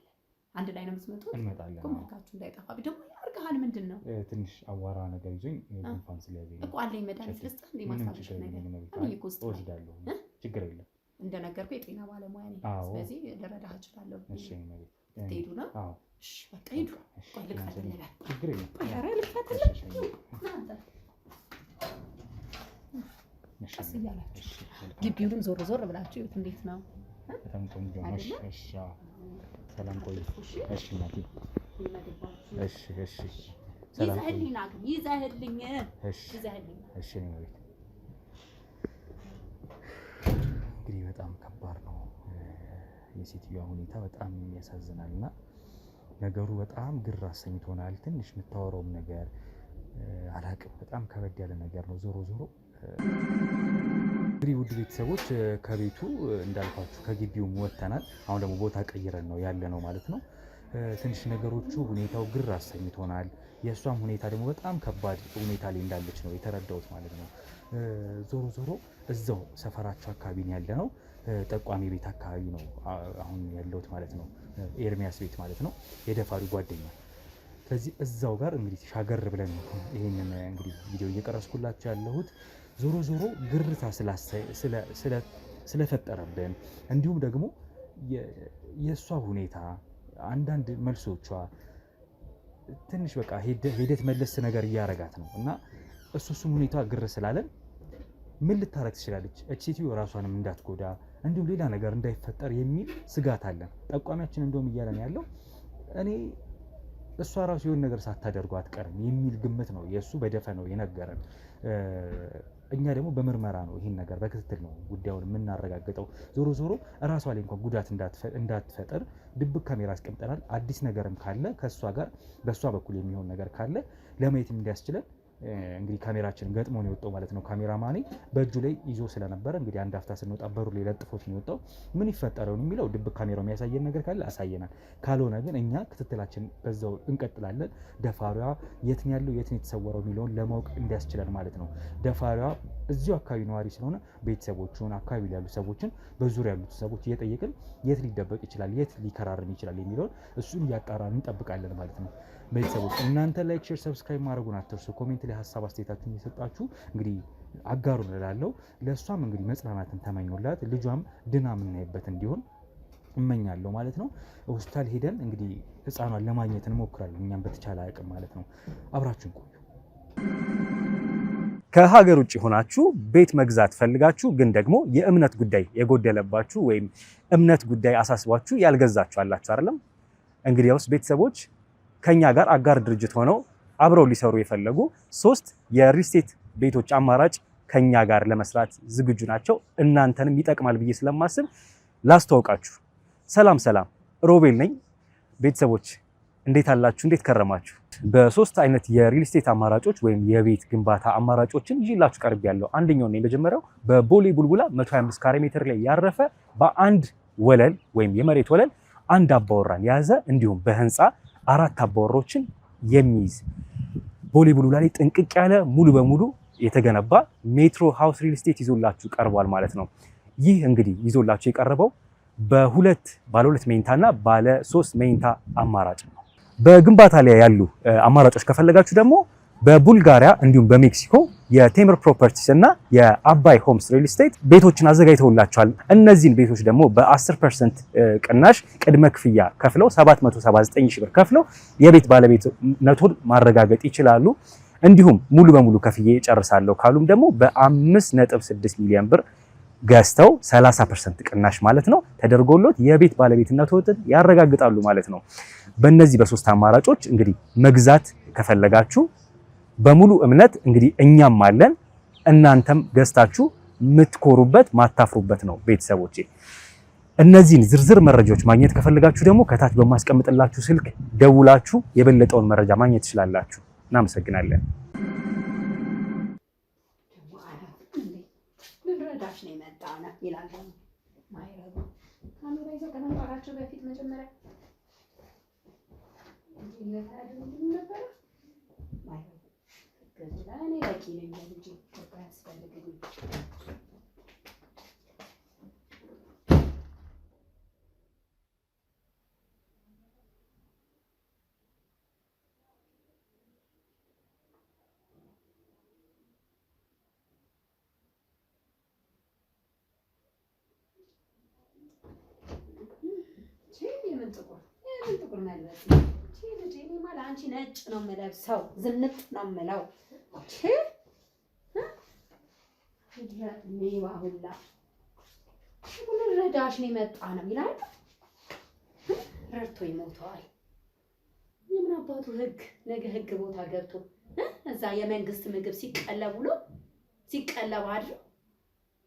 አንድ ላይ ነው የምትመጡት? እንመጣለን። መልካችሁ እንዳይጠፋብኝ። ደግሞ ያርግሃል። ምንድን ነው? ትንሽ አዋራ ነገር ይዞኝ ጉንፋን ስለያዘኝ እኮ አለኝ መድኃኒት ልስጥህ እንዴ? ማስታገሻ ነገር እወስዳለሁ። ችግር የለም። እንደነገርኩህ የጤና ባለሙያ ነኝ። ስለዚህ ልረዳህ እችላለሁ። ትሄዱ ነው? እሺ በቃ ሂዱ። ቆይ ልክፈትልህ። ችግር የለም። ኧረ ልክፈትልህ። ቀስ እያላችሁ ግቢውንም ዞር ዞር ብላችሁ ይሁት። እንዴት ነው? በጣም ቆንጆ ነው። እሺ ሰላም ቆይ። እሺ እናቴ። እሺ ሰላም ይዘህልኝ ና፣ ግን ይዘህልኝ። እሺ ነው ቤት እንግዲህ በጣም ከባድ ነው የሴትዮዋ ሁኔታ፣ በጣም ያሳዝናል። እና ነገሩ በጣም ግር አሰኝቶናል። ትንሽ የምታወራውም ነገር አላቅም፣ በጣም ከበድ ያለ ነገር ነው። ዞሮ እንግዲህ ውድ ቤተሰቦች ከቤቱ እንዳልኳችሁ ከግቢውም ወጥተናል። አሁን ደግሞ ቦታ ቀይረን ነው ያለ ነው ማለት ነው። ትንሽ ነገሮቹ ሁኔታው ግር አሰኝቶናል። የእሷም ሁኔታ ደግሞ በጣም ከባድ ሁኔታ ላይ እንዳለች ነው የተረዳሁት ማለት ነው። ዞሮ እዛው ሰፈራቸው አካባቢ ነው ያለ ነው። ጠቋሚ ቤት አካባቢ ነው አሁን ያለሁት ማለት ነው። ኤርሚያስ ቤት ማለት ነው። የደፋሪ ጓደኛ ከዚህ እዛው ጋር እንግዲህ ሻገር ብለን ይሄንን እንግዲህ ቪዲዮ እየቀረስኩላችሁ ያለሁት ዞሮ ዞሮ ግርታ ስለፈጠረብን እንዲሁም ደግሞ የእሷ ሁኔታ አንዳንድ መልሶቿ ትንሽ በቃ ሄደት መለስ ነገር እያረጋት ነው እና እሱም ሁኔታ ግር ስላለን ምን ልታረግ ትችላለች እቺ ሴትዮ ራሷንም እንዳትጎዳ እንዲሁም ሌላ ነገር እንዳይፈጠር የሚል ስጋት አለን። ጠቋሚያችን እንደውም እያለን ያለው እኔ እሷ ራሱ የሆነ ነገር ሳታደርገው አትቀርም የሚል ግምት ነው የእሱ በደፈነው የነገረን። እኛ ደግሞ በምርመራ ነው ይህን ነገር በክትትል ነው ጉዳዩን የምናረጋግጠው። ዞሮ ዞሮ እራሷ ላይ እንኳን ጉዳት እንዳትፈጠር ድብቅ ካሜራ አስቀምጠናል። አዲስ ነገርም ካለ ከእሷ ጋር በእሷ በኩል የሚሆን ነገር ካለ ለማየትም እንዲያስችለን እንግዲህ ካሜራችን ገጥሞ ነው የወጣው ማለት ነው። ካሜራማኔ በእጁ ላይ ይዞ ስለነበረ እንግዲህ አንድ አፍታ ስንወጣ በሩ ላይ ለጥፎት ነው የወጣው። ምን ይፈጠረው የሚለው ድብቅ ካሜራው የሚያሳየን ነገር ካለ አሳየናል። ካልሆነ ግን እኛ ክትትላችን በዛው እንቀጥላለን። ደፋሪዋ የት ነው ያለው የት ነው የተሰወረው የሚለውን ለማወቅ እንዲያስችለን ማለት ነው። ደፋሪዋ እዚሁ አካባቢ ነዋሪ ስለሆነ ቤተሰቦቹን አካባቢ ያሉ ሰዎችን በዙሪያ ያሉት ሰዎች እየጠየቅን የት ሊደበቅ ይችላል የት ሊከራርም ይችላል የሚለውን እሱን እያጣራን እንጠብቃለን ማለት ነው። ቤተሰቦች እናንተ ላይክ፣ ሼር፣ ሰብስክራይብ ማድረጉን አትርሱ። ኮሜንት ላይ ሀሳብ አስተያየታችሁን እየሰጣችሁ እንግዲህ አጋሩን እላለሁ። ለእሷም እንግዲህ መጽናናትን ተመኙላት፣ ልጇም ድና የምናይበት እንዲሆን እመኛለሁ ማለት ነው። ሆስፒታል ሄደን እንግዲህ ህፃኗን ለማግኘት እንሞክራለን እኛም በተቻለ አቅም ማለት ነው። አብራችሁን ቆዩ። ከሀገር ውጭ ሆናችሁ ቤት መግዛት ፈልጋችሁ ግን ደግሞ የእምነት ጉዳይ የጎደለባችሁ ወይም እምነት ጉዳይ አሳስባችሁ ያልገዛችሁ አላችሁ አይደለም? እንግዲያውስ ቤተሰቦች ከኛ ጋር አጋር ድርጅት ሆነው አብረው ሊሰሩ የፈለጉ 3 የሪል ስቴት ቤቶች አማራጭ ከኛ ጋር ለመስራት ዝግጁ ናቸው። እናንተንም ይጠቅማል ብዬ ስለማስብ ላስተዋውቃችሁ። ሰላም ሮቤል ነኝ። ቤተሰቦች እንዴት አላችሁ? እንዴት ከረማችሁ? በ3 አይነት የሪል ስቴት አማራጮች ወይም የቤት ግንባታ አማራጮችን ይዤላችሁ ቀርቤያለሁ። አንደኛው ነው የመጀመሪያው በቦሌ ቡልቡላ 125 ካሬ ሜትር ላይ ያረፈ በአንድ ወለል ወይም የመሬት ወለል አንድ አባወራን የያዘ እንዲሁም በህንፃ 4 አባወሮችን የሚይዝ ቦሌ ቡልቡላ ላይ ጥንቅቅ ያለ ሙሉ በሙሉ የተገነባ ሜትሮ ሃውስ ሪል ስቴት ይዞላችሁ ቀርቧል ማለት ነው። ይህ እንግዲህ ይዞላችሁ የቀረበው ባለ 2 መኝታና ባለ 3 መኝታ አማራጭ ነው። በግንባታ ላይ ያሉ አማራጮች ከፈለጋችሁ ደግሞ በቡልጋሪያ እንዲሁም በሜክሲኮ የቴምር ፕሮፐርቲስ እና የአባይ ሆምስ ሪል ስቴት ቤቶችን አዘጋጅተውላቸዋል። እነዚህን ቤቶች ደግሞ በ10% ቅናሽ ቅድመ ክፍያ ከፍለው 779 ሺህ ብር ከፍለው የቤት ባለቤትነቱን ማረጋገጥ ይችላሉ። እንዲሁም ሙሉ በሙሉ ከፍዬ ጨርሳለሁ ካሉም ደግሞ በ5.6 ሚሊዮን ብር ገዝተው 30% ቅናሽ ማለት ነው ተደርጎሎት የቤት ባለቤትነቱን ያረጋግጣሉ ማለት ነው። በእነዚህ በ3 አማራጮች እንግዲህ መግዛት ከፈለጋችሁ በሙሉ እምነት እንግዲህ እኛም አለን፣ እናንተም ገዝታችሁ የምትኮሩበት ማታፍሩበት ነው። ቤተሰቦቼ እነዚህን ዝርዝር መረጃዎች ማግኘት ከፈለጋችሁ ደግሞ ከታች በማስቀምጥላችሁ ስልክ ደውላችሁ የበለጠውን መረጃ ማግኘት ትችላላችሁ። እናመሰግናለን። ልንረዳሽ ነው የመጣነው ይላል ማይረዱ ካሜራ ይዘው ከመምጣታቸው በፊት መጀመሪያ ነበር እኔ በቂ ነኝ እንጂ ያስፈልግኝ። የምን ጥቁር መልበስ ልጅ እኔ ማለት አንቺ ነጭ ነው የምለብሰው ዝንጥ ነው የምለው ሌባ ሁላ ልንረዳሽ ነው የመጣነው ይላል። ረድቶ ይሞተዋል። የምን አባቱ ህግ ነገ ህግ ቦታ ገብቶ እዛ የመንግስት ምግብ ሲቀለብ ውሎ ሲቀለብ አድሮ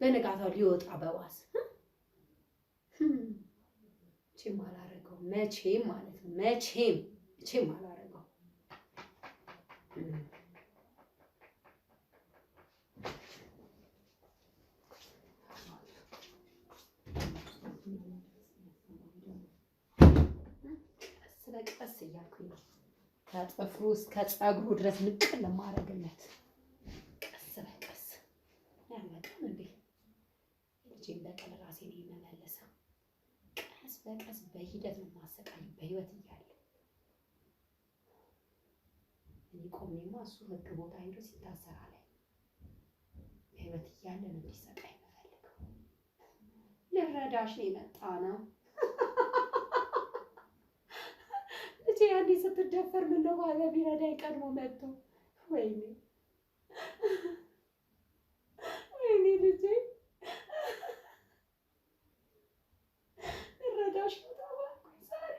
በነጋታው ሊወጣ በዋስ መቼም አላረገው። መቼም ማለት ነው መቼም አላረገው። ቀስ እያልኩኝ ነው ከጥፍሩ እስከ ፀጉሩ ድረስ ንቅል ለማድረግለት ቀስ በቀስ ያልመጣም እንዴ ልጄን በቀል ራሴ ነው የምመለሰው። ቀስ በቀስ በሂደት ነው ማሰቃይ በህይወት እያለ ቆሜማ እሱ ህግ ቦታ ሄዶ ሲታሰር አለ ህይወት እያለን እንዲሰቃይ የምፈልገው ልረዳሽ ነው የመጣ ነው። ልጄ ያኔ ስትደፈር ምን ነው ባለ ቢረዳኝ ቀድሞ መጥቶ ወይኔ ልጄ ልረዳሽ ነው ተባልኩኝ ዛሬ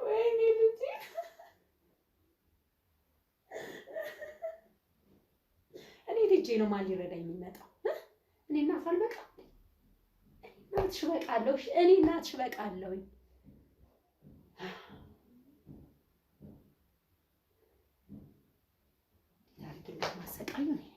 ወይኔ ልጄ እኔ ልጄ ነው ማን ሊረዳኝ የሚመጣው? እኔ እናት አልበቃም? እናትሽ በቃለሁ። እኔ እናትሽ በቃለሁ። ታሪክ እንደማሰቃዩ ነው